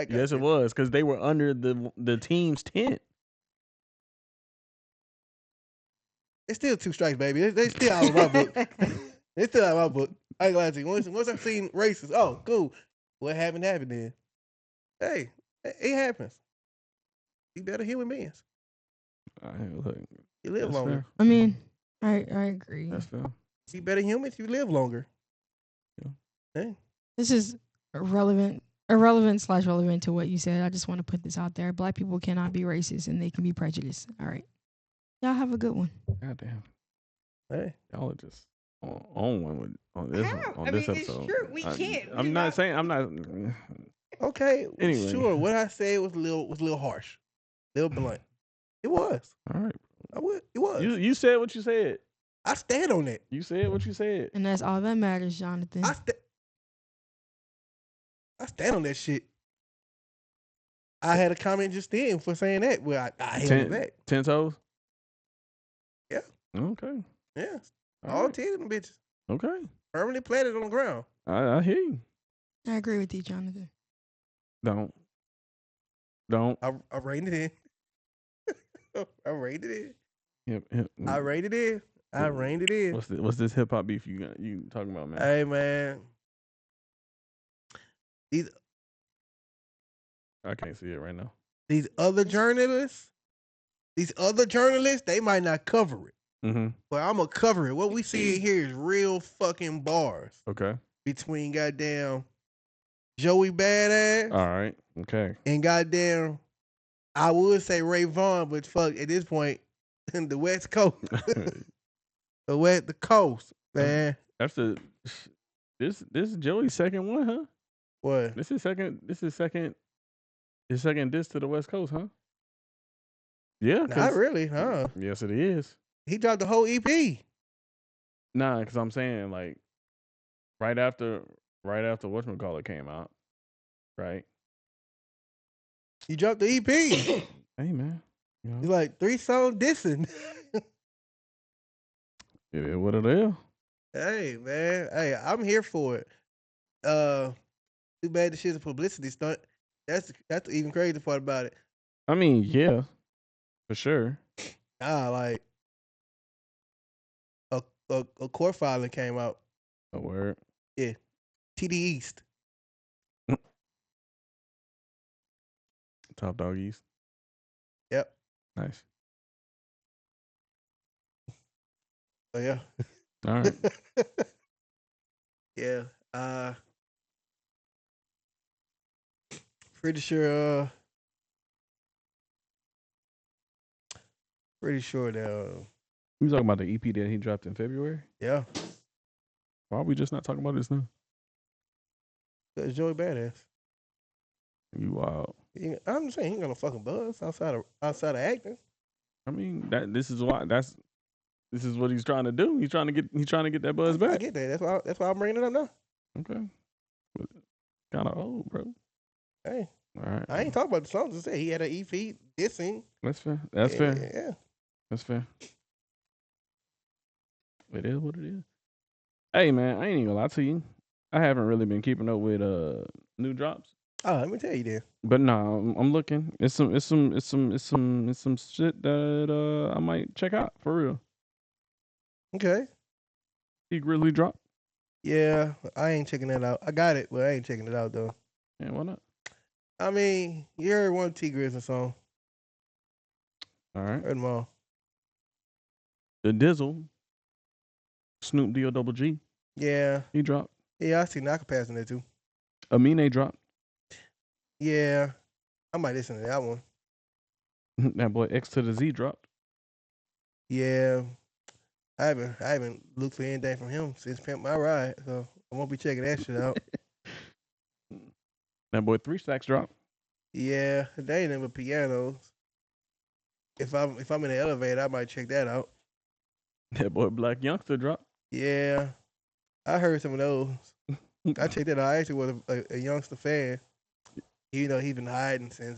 Yes, it was, because they were under the team's tent. It's still 2 strikes, baby. They still out of my book. They still out of my book. I ain't glad to. Once I've seen races, oh, cool. What happened then. Hey, it happens. You better human beings. You live longer. Fair. I mean, I agree. That's fair. You better humans, you live longer. Yeah. Hey. This is irrelevant / relevant to what you said. I just want to put this out there. Black people cannot be racist and they can be prejudiced. All right. Y'all have a good one. Goddamn. Hey. Y'all are just on one on this episode. It's true. We can't. I'm not saying I'm not. Okay. Anyway. Sure. What I said was a little harsh. A little blunt. It was. All right. It was. You said what you said. I stand on it. You said what you said. And that's all that matters, Jonathan. I stand on that shit. I had a comment just then for saying that. Well, I held it back. 10 toes? Yeah. Okay. Yeah. All 10 of them bitches. Okay. Permanently planted on the ground. I hear you. I agree with you, Jonathan. Don't. I reined it in. I reined it in. Yep. I reined it in. I reined it in. What's this hip hop beef you talking about, man? Hey, man. I can't see it right now. These other journalists, they might not cover it. Mm-hmm. But I'm going to cover it. What we see here is real fucking bars. Okay. Between goddamn Joey Badass. All right. Okay. And goddamn, I would say Ray Vaughn, but fuck, at this point, the West Coast. the coast, man. That's this is Joey's second one, huh? What? This is second. His second diss to the West Coast, huh? Yeah. Not really, huh? Yes, it is. He dropped the whole EP. Nah, because I'm saying like right after whatchamacallit came out, right? He dropped the EP. Hey man, He's like 3 songs dissing. Yeah, what it is? Hey man, hey, I'm here for it. Too bad the shit's a publicity stunt. That's the even crazy part about it. I mean, yeah, for sure. Like a court filing came out. A word. Yeah, TD East. Top Dog East. Yep. Nice. Oh yeah. All right. Yeah. Pretty sure that You talking about the EP that he dropped in February? yeah. Why are we just not talking about this now? That's Joey Badass. You wild. I'm saying he ain't gonna fucking buzz outside of acting. I mean this is what he's trying to do. He's trying to get that buzz back. I get that. That's why I'm bringing it up now. Okay. Kind of old, bro. Hey. All right. I ain't talking about the songs. I said he had an EP dissing. That's fair. That's fair. Yeah. That's fair. It is what it is. Hey man, I ain't even gonna lie to you. I haven't really been keeping up with new drops. Oh, let me tell you then. But nah, I'm looking. It's some shit that I might check out for real. Okay. T Grizzly drop. Yeah, I ain't checking that out. I got it, but I ain't checking it out though. Yeah, why not? I mean, you heard one T Grizzly song. All right. Heard them all. The Dizzle. Snoop D O double G. Yeah. He dropped. Yeah, I see Naka passing that too. Amine dropped. Yeah. I might listen to that one. That boy X to the Z dropped. Yeah. I haven't looked for anything from him since Pimp My Ride, so I won't be checking that shit out. That boy 3 Stacks dropped. Yeah, they ain't never pianos. If I'm in the elevator, I might check that out. That boy Black Youngster dropped. Yeah, I heard some of those. I checked that out. I actually was a youngster fan. You know, he been hiding since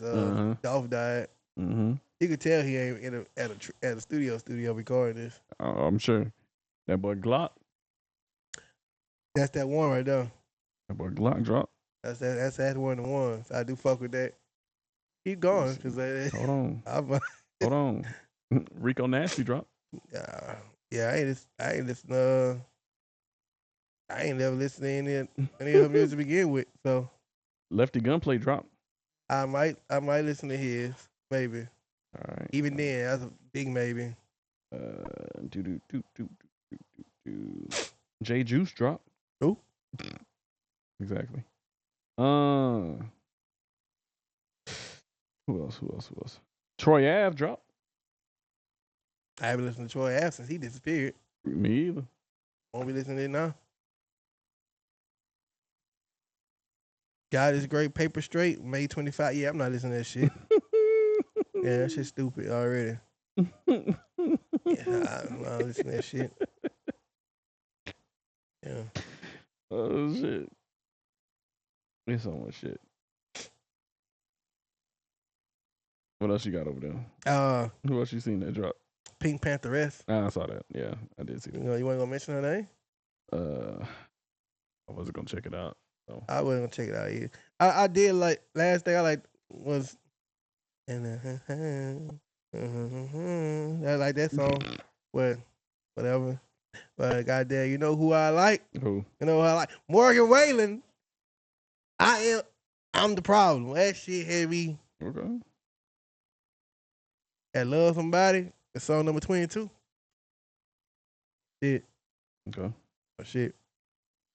Dolph died. Mm-hmm. You could tell he ain't at a studio recording this. Oh, I'm sure. That boy Glock. That's that one right there. That boy Glock dropped. That's one of the ones. I do fuck with that. Keep going, cause hold on. Hold on. Rico Nasty dropped. Yeah, I ain't never listened to any of her music to begin with. So Lefty Gunplay dropped. I might listen to his, maybe. All right. Even then, that's a big maybe. J Juice dropped. Who? Exactly. Who else? Troy Ave dropped. I haven't listened to Troy Ave since he disappeared. Me either. Won't be listening to it now. God is great. Paper Straight. May 25. Yeah, I'm not listening to that shit. Yeah, that shit's stupid already. Yeah, I'm not listening to that shit. Yeah. Oh shit. It's so much shit. What else you got over there? Who else you seen that drop? Pink Pantheress. I saw that. Yeah, I did see that. You want to go mention her name? I wasn't gonna check it out. So. I wasn't gonna check it out either. I did like last thing I like was I like that song. Whatever. But goddamn, you know who I like? Who? You know who I like? Morgan Wallen. I'm the problem. That shit heavy. Okay. That Love Somebody. That's song number 22. Shit. Okay. Oh, shit.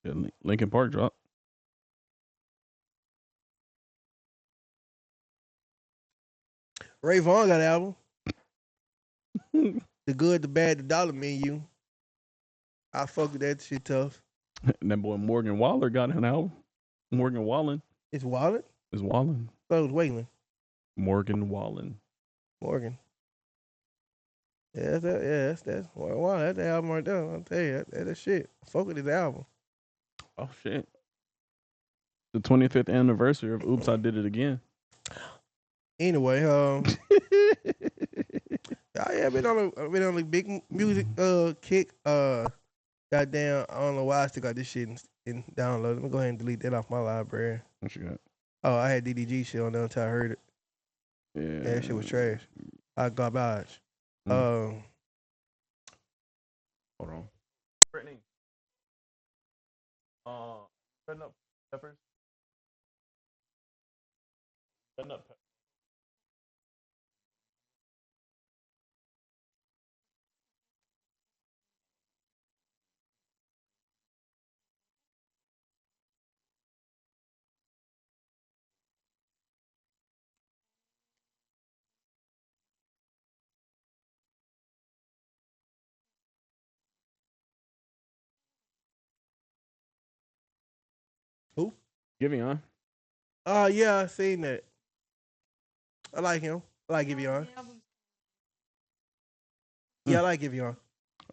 Yeah, Linkin Park drop. Ray Vaughn got an album. The Good, the Bad, the Dollar Menu. I fuck with that shit tough. And that boy Morgan Waller got an album. Morgan Wallen. It's Wallen? It's Wallen. So it's Waylon. Morgan Wallen. Morgan. Yeah, that's wow, that's the album right there. I'll tell you, that shit. Fuck with his album. Oh shit. The 25th anniversary of Oops, I Did It Again. Anyway, yeah, been on a big music kick. Goddamn, I don't know why I still got this shit in download. Let me go ahead and delete that off my library. What you got? Oh, I had DDG shit on there until I heard it. Yeah, that shit was trash. I garbage. Hold on. Brittany. Cutting up peppers. Cutting up peppers. Who? Giveon. Yeah, I seen that. I like him. I like Giveon. Yeah, I like Giveon.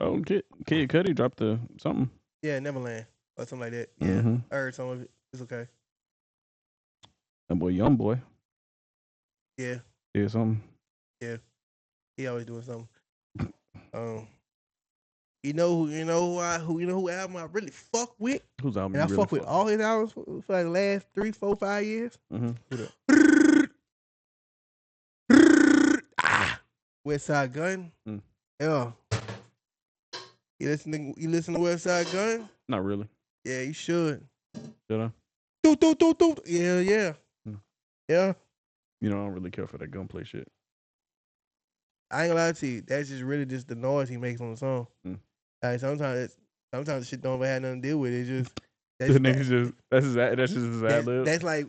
Oh, Kid Cudi dropped something. Yeah, Neverland or something like that. Yeah, I heard some of it. It's okay. That boy, Young Boy. Yeah. Yeah, something. Yeah. He always doing something. You know who album I really fuck with? Whose album And I you really fuck with all his albums for like the last 3, 4, 5 years. Mm-hmm. West Side Gun. Mm. Yeah. You listen to West Side Gun? Not really. Yeah, you should. Should I? Do. Yeah. Mm. Yeah. You know, I don't really care for that gunplay shit. I ain't gonna lie to you. That's just really just the noise he makes on the song. Mm. Like sometimes the shit don't even have nothing to do with it. It's just The niggas just that's just his ad lib. That's like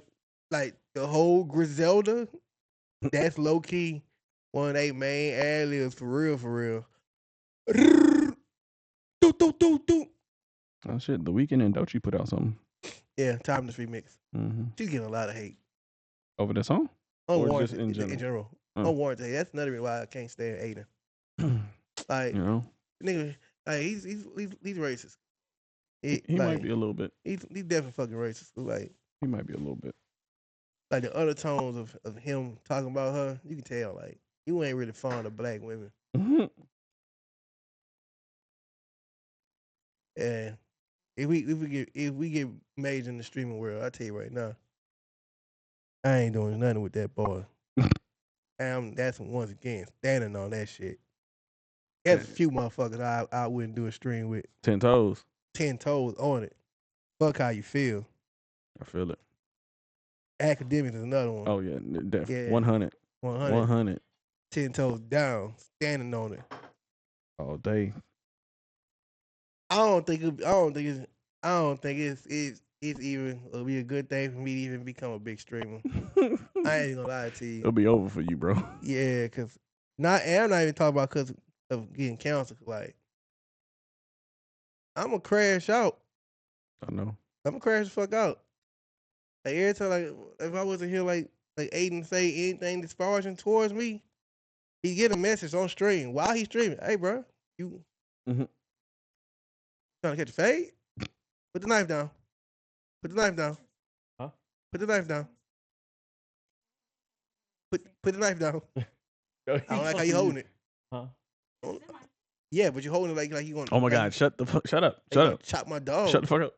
the whole Griselda. That's low key one of they main ad libs for real. Do. Oh shit! The Weeknd and Doechii put out something. Yeah, Timeless remix. Mm-hmm. She's getting a lot of hate Over the song? Or just in general? Unwarranted. That's another reason why I can't stand Aiden. Like, you know, nigga, like he's racist. He might be a little bit. He's definitely fucking racist. Like, he might be a little bit. Like the undertones of him talking about her, you can tell. Like, you ain't really fond of black women. Mm-hmm. And if we get made in the streaming world, I tell you right now, I ain't doing nothing with that boy. And that's once again standing on that shit. There's a few motherfuckers I wouldn't do a stream with. 10 toes. 10 toes on it. Fuck how you feel. I feel it. Academics is another one. Oh yeah, definitely. 100. 100. 10 toes down, standing on it. All day. I don't think it's even it'll be a good thing for me to even become a big streamer. I ain't gonna lie to you. It'll be over for you, bro. Yeah, cause I'm not even talking about because of getting canceled. Like, I'm gonna crash out. I know. I'm gonna crash the fuck out. Like every time, like if I wasn't here, like Aiden say anything disparaging towards me, he get a message on stream while he's streaming. Hey, bro, you trying to catch a fade? Put the knife down. Put the knife down. Huh? Put the knife down. Put the knife down. I don't like how you holding it. Huh? Yeah, but you holding it like you want. Oh my God! Shut up! Shut up! Chop my dog. Shut the fuck up!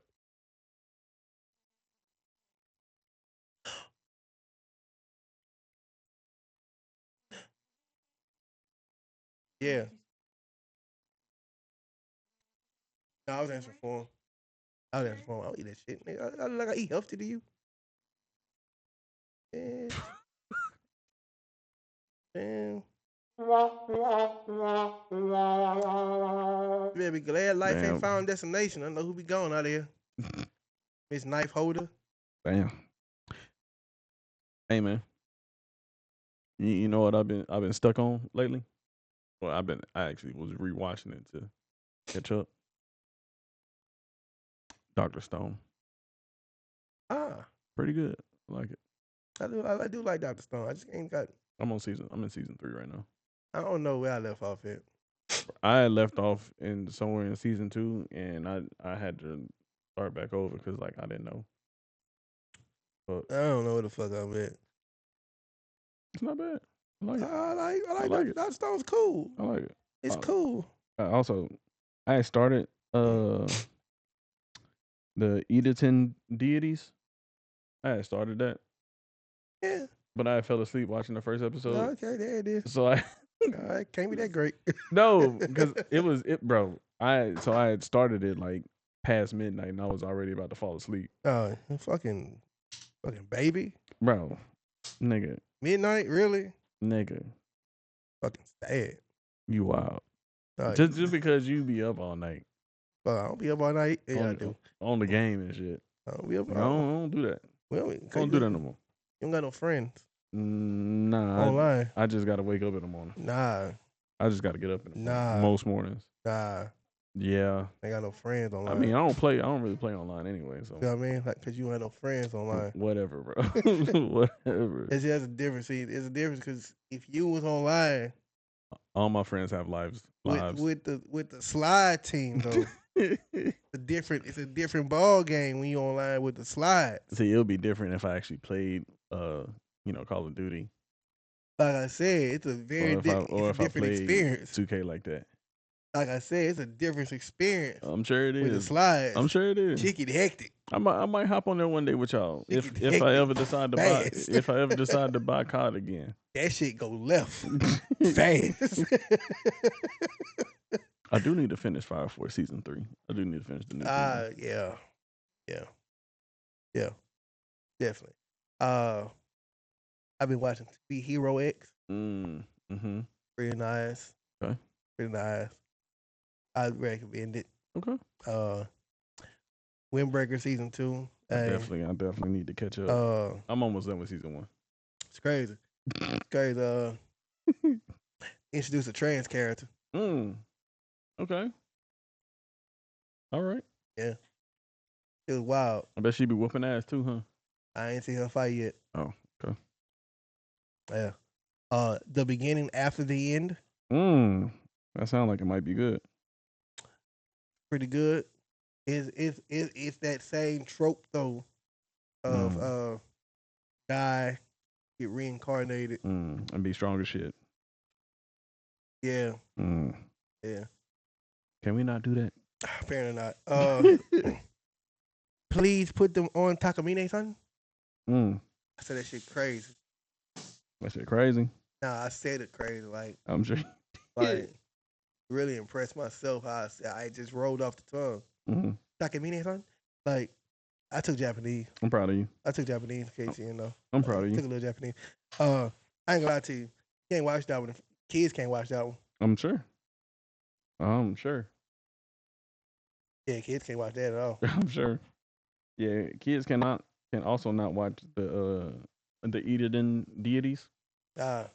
Yeah. No, I was answering for him. I don't eat that shit, nigga. I look like I eat healthy to you. Yeah. Damn. You better be glad life ain't found destination. I know who be going out of here. Miss Knife Holder. Damn. Hey man. You know what I've been stuck on lately? Well, I actually was rewatching it to catch up. Dr. Stone. Pretty good. I like it. I do like Dr. Stone. I just ain't got. I'm in season 3 right now. I don't know where I left off at. I had left off somewhere in season 2, and I had to start back over because like I didn't know. But I don't know where the fuck I'm at. It's not bad. I like it. I like it. Dr. Stone's cool. I like it. It's cool. Also, I had started the Edenton deities. I had started that. Yeah. But I fell asleep watching the first episode. Okay, there it is. So it can't be that great. No, because bro. I had started it like past midnight, and I was already about to fall asleep. Fucking baby, bro, nigga. Midnight, really, nigga. Fucking sad. You wild. Just because you be up all night. I don't be up all night. Yeah, I do. On the game and shit. I don't be up. I don't do that. Well, I don't do that no more. You don't got no friends. Nah. Online. I just gotta wake up in the morning. Nah. I just gotta get up in the morning. Most mornings. Nah. Yeah. I got no friends online. I mean, I don't really play online anyway. So. You know what I mean? Like, cause you don't have no friends online. Whatever, bro. Whatever. It's just a difference. See, it's a difference because if you was online, all my friends have lives. With the slide team though. It's a different ball game when you online with the slides. See, it'll be different if I actually played Call of Duty. Like I said, it's a very different experience. 2K like that. like I said, it's a different experience. I'm sure it with the is. slides. I'm sure it is. Shit get hectic. I might hop on there one day with y'all Shit if get I hectic ever decide to fast. buy COD again. That shit go left fast. I do need to finish Fire Force season 3. I do need to finish the new season. Yeah, definitely. I've been watching TV Hero X. Mm-hmm. Pretty nice. Okay. Pretty nice. I recommend it. Okay. Windbreaker season 2. I definitely need to catch up. I'm almost done with season 1. It's crazy. Introduce a trans character. Okay. All right. Yeah. It was wild. I bet she be whooping ass too, huh? I ain't seen her fight yet. Oh, okay. Yeah. The beginning after the end. That sounds like it might be good. Pretty good. It's that same trope though of guy get reincarnated and be strong as shit. Yeah. Yeah. Can we not do that? Apparently not. Please put them on Takamine, son. I said that shit crazy. That shit crazy. Nah, I said it crazy. Like I'm sure. Like really impressed myself how I just rolled off the tongue. Takamine, son. Like I took Japanese. I'm proud of you. I took Japanese, in case you didn't know. I'm proud of you. Took a little Japanese. I ain't gonna lie to you. You can't watch that one. Kids can't watch that one. I'm sure. Yeah, kids can't watch that at all. I'm sure. Yeah, kids can also not watch the Eden deities. Yeah.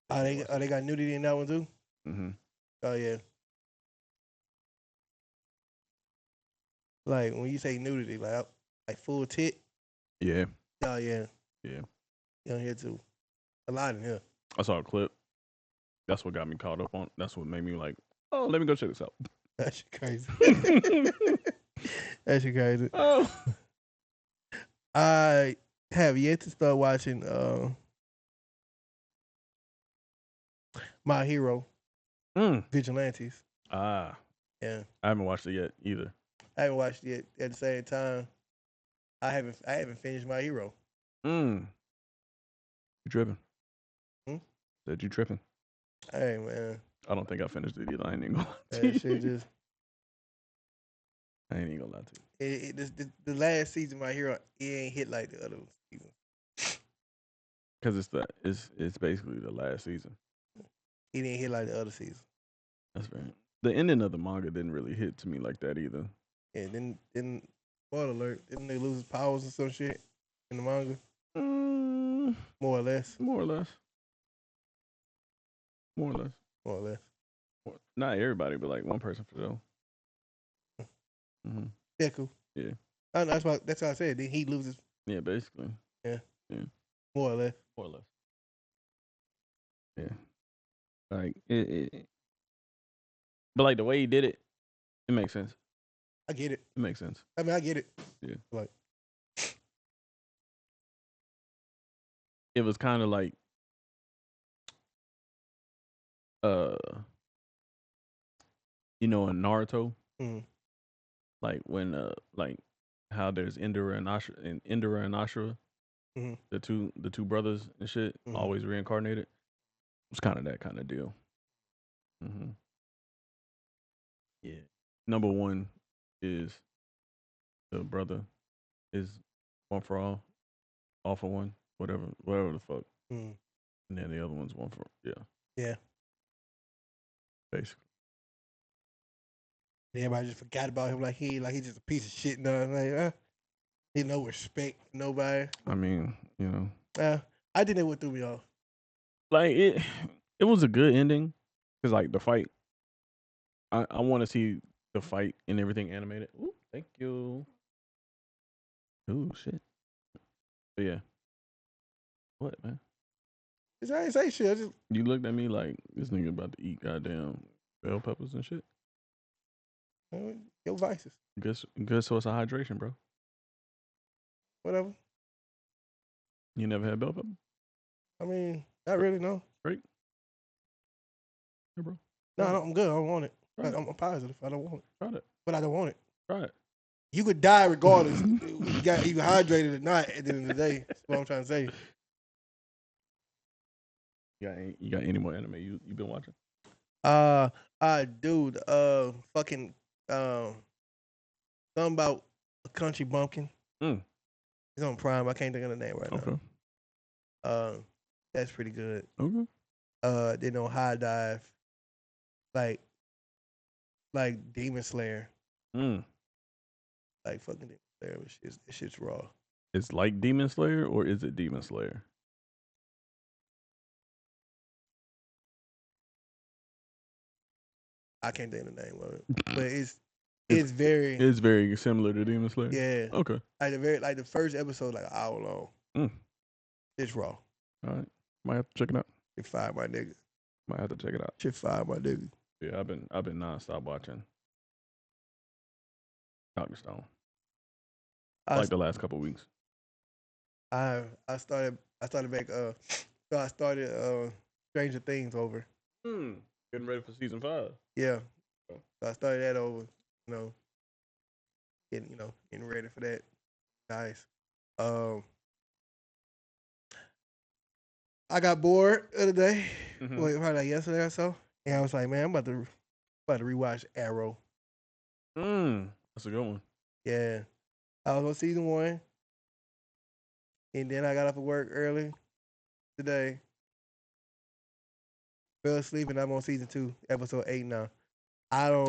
They got nudity in that one too? Oh yeah. Like when you say nudity, like full tit. Yeah. Oh yeah. Yeah. You on here too. A lot in here. I saw a clip. That's what got me caught up on. That's what made me like, oh, let me go check this out. That shit crazy. That shit crazy. Oh. I have yet to start watching My Hero Vigilantes. Yeah. I haven't watched it yet either. I haven't watched it yet. At the same time, I haven't finished My Hero. You tripping? Said you tripping? Hey man. I don't think I finished it either. I ain't even gonna lie to That you. shit just. I ain't even gonna lie to you. The last season, My Hero, it ain't hit like the other season. Because it's basically the last season. It didn't hit like the other season. That's right. The ending of the manga didn't really hit to me like that either. Yeah, then spoiler alert, didn't they lose his powers or some shit in the manga? More or less. More or less. Not everybody, but like one person for sure. Yeah, cool. Yeah. That's what I said. Then he loses. Yeah, basically. Yeah. Yeah. More or less. Yeah. Like it. But like the way he did it, it makes sense. I get it. It makes sense. I mean, I get it. Yeah. Like it was kind of like in Naruto, like when like how there's Indra and Ashura, the two brothers and shit, always reincarnated. It's kind of that kind of deal. Yeah. Number one is the brother is one for all for one, whatever the fuck. And then the other one's one for yeah. Basically. Everybody just forgot about him like he's just a piece of shit. Like, he no respect, nobody. I mean, I think that what threw me off. Like it was a good ending because like the fight. I want to see the fight and everything animated. Ooh, thank you. Ooh, shit. But yeah. What, man? I ain't say shit. You looked at me like this nigga about to eat goddamn bell peppers and shit. Your vices. Good source of hydration, bro. Whatever. You never had bell pepper? I mean, not really, no. Great. Yeah, bro. No, I'm good. I don't want it. Try it. I'm positive. I don't want it. Try it. But I don't want it. Try it. You could die regardless. You got either hydrated or not at the end of the day. That's what I'm trying to say. You got any more anime you been watching? Dude, fucking, something about a country bumpkin. It's on Prime. I can't think of the name right now. That's pretty good. Okay. Then on High Dive, like Demon Slayer. Like fucking Demon Slayer. This shit's raw. It's like Demon Slayer, or is it Demon Slayer? I can't think of the name of it, but it's very similar to Demon Slayer. Yeah. Okay. Like the first episode, like an hour long. It's raw. All right. Might have to check it out. Shit fire, my nigga. Might have to check it out. Shit fire, my nigga. Yeah, I've been nonstop watching Dr. Stone. Like the last couple weeks. I started back. So I started Stranger Things over. Getting ready for season 5. Yeah. So I started that over. Getting ready for that. Nice. I got bored the other day. Probably like yesterday or so. And I was like, man, I'm about to rewatch Arrow. That's a good one. Yeah. I was on season 1. And then I got off of work early today. Fell asleep and I'm on season 2, episode 8 now.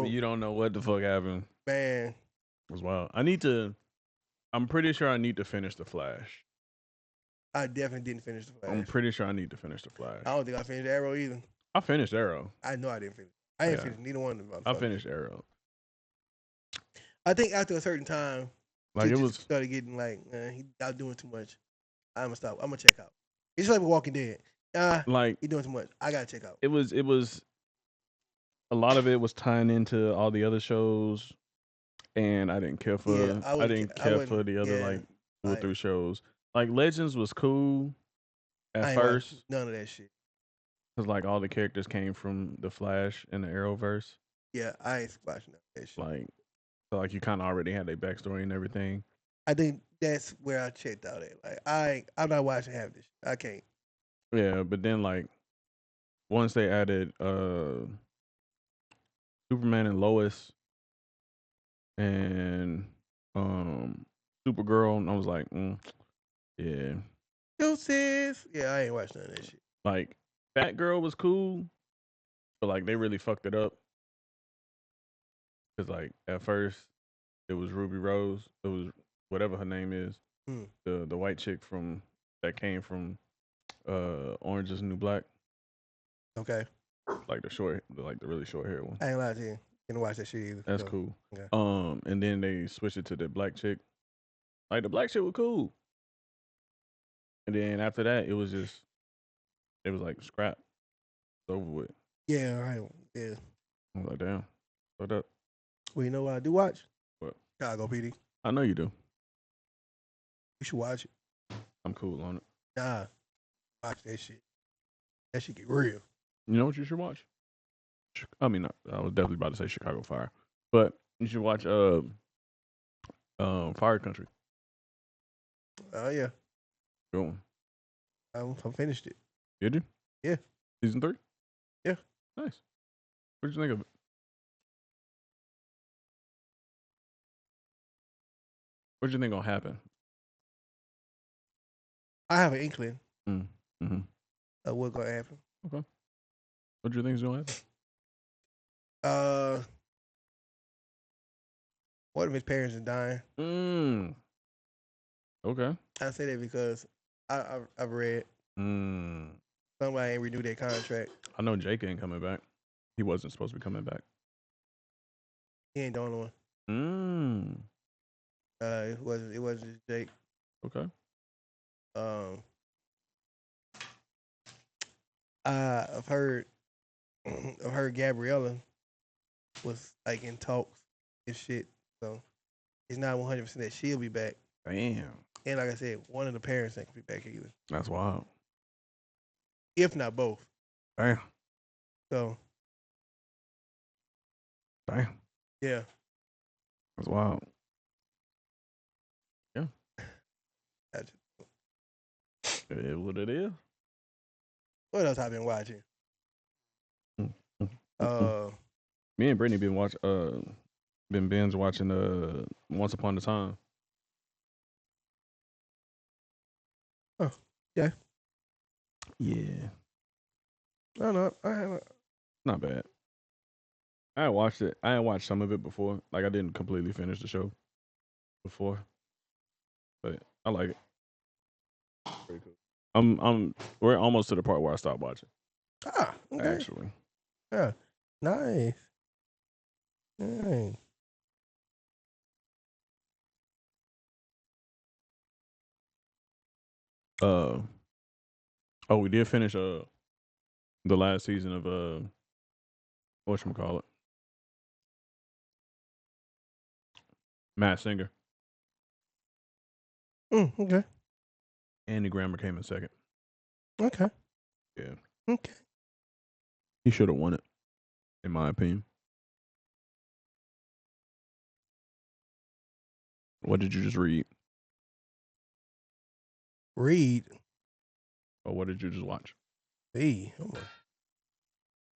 You don't know what the fuck happened. Man. It was wild. I'm pretty sure I need to finish The Flash. I definitely didn't finish The Flash. I'm pretty sure I need to finish The Flash. I don't think I finished Arrow either. I finished Arrow. I know I didn't finish. I didn't finish neither one of them. I finished Arrow. I think after a certain time, like it was started getting like he out doing too much. I'm gonna stop. I'm gonna check out. It's just like Walking Dead. Like he doing too much. I gotta check out. It was a lot of it was tying into all the other shows, and I didn't care for. I didn't care for the other like 2 or 3 shows. Like Legends was cool at first. None of that shit. Cause like all the characters came from the Flash and the Arrowverse. Yeah, I ain't watching that shit. Like you kind of already had their backstory and everything. I think that's where I checked out at. Like I'm not watching half this shit. I can't. Yeah, but then like once they added Superman and Lois and Supergirl, and I was like, yeah. Deuces. Yeah, I ain't watching none of that shit. Like Batgirl was cool, but like they really fucked it up. Cause like at first it was Ruby Rose. It was whatever her name is, the white chick that came from Orange Is the New Black. Okay. Like the really short hair one. I ain't lying to you. Didn't watch that shit either. That's cool. Okay. And then they switched it to the black chick. Like the black chick was cool. And then after that, it was like scrap. It's over with. Yeah, I was like, damn. What up? Well, you know what I do watch? What? Chicago PD. I know you do. You should watch it. I'm cool on it. Nah. Watch that shit. That shit get real. You know what you should watch? I mean, I was definitely about to say Chicago Fire. But you should watch Fire Country. Oh, yeah. Good one. I finished it. Did you? Yeah. Season 3? Yeah. Nice. What did you think of it? What did you think gonna happen? I have an inkling Mm-hmm. of what's gonna happen. Okay. What do you think is gonna happen? One of his parents is dying. Okay. I say that because I've read somebody ain't renewed their contract. I know Jake ain't coming back. He wasn't supposed to be coming back. He ain't the only one. It wasn't just Jake. Okay. I've heard Gabriella was like in talks and shit. So it's not 100% that she'll be back. Damn. And like I said, one of the parents ain't gonna be back either. That's wild. If not both. Damn. So Damn. Yeah. That's wild. Yeah. That's It is what it is. what else I've been watching? Me and Brittany been binge watching Once Upon a Time. Oh, yeah. Yeah. No, no, I haven't. Not bad. I watched it. I had watched some of it before. Like I didn't completely finish the show before, but I like it. Pretty cool. We're almost to the part where I stopped watching. Ah, okay. Actually, Yeah, nice. Nice. we did finish the last season of whatchamacallit, Matt Singer. Okay. Andy Grammer came in second. Okay. Yeah, Okay. he should have won it, in my opinion. What did you just read? Read. Or what did you just watch? Hey.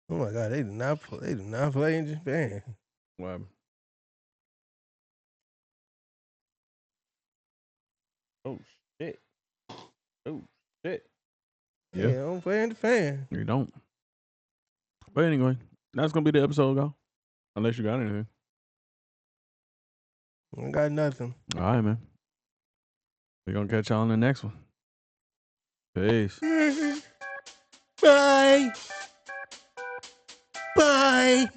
Oh my God! They do not play. They do not play in Japan. What? Oh shit! Oh shit! Yeah, they don't play in Japan. You don't. But anyway, that's gonna be the episode, go. Unless you got anything. I got nothing. All right, man. We're gonna catch y'all on the next one. Peace. Bye. Bye.